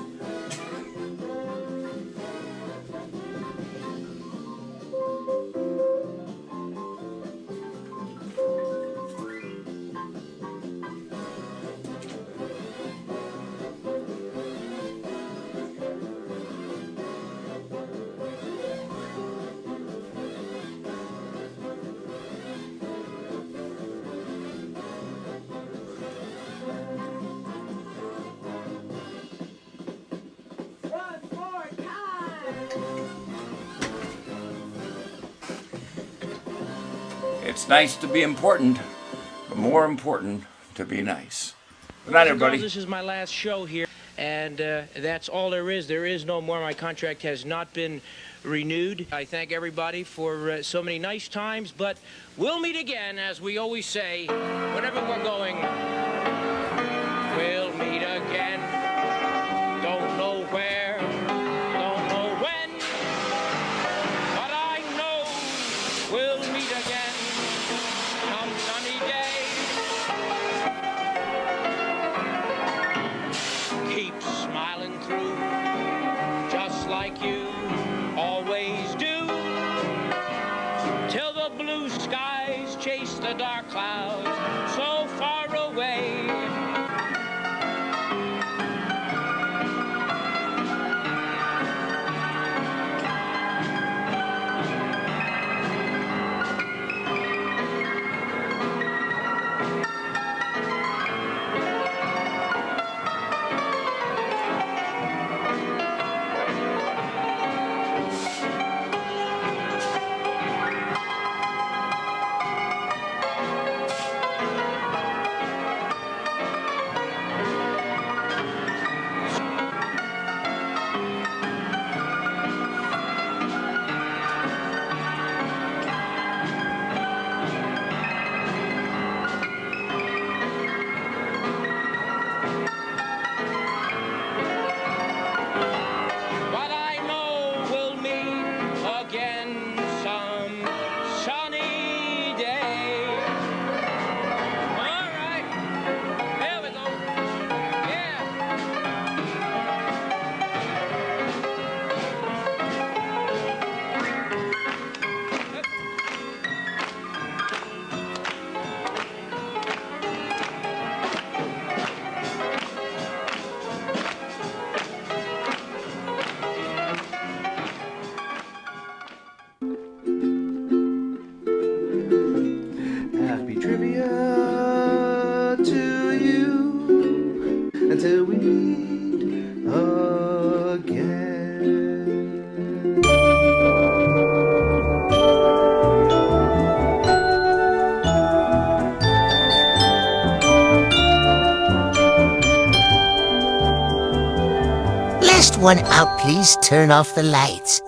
It's nice to be important, but more important to be nice. Good night, everybody. This is my last show here, and that's all there is. There is no more. My contract has not been renewed. I thank everybody for so many nice times, but we'll meet again, as we always say, whenever we're going. We'll meet again. Don't know where, don't know when, but I know we'll meet again. Some sunny day. Keep smiling through, just like you always do, till the blue skies chase the dark clouds so far away. everyone out please turn off the lights?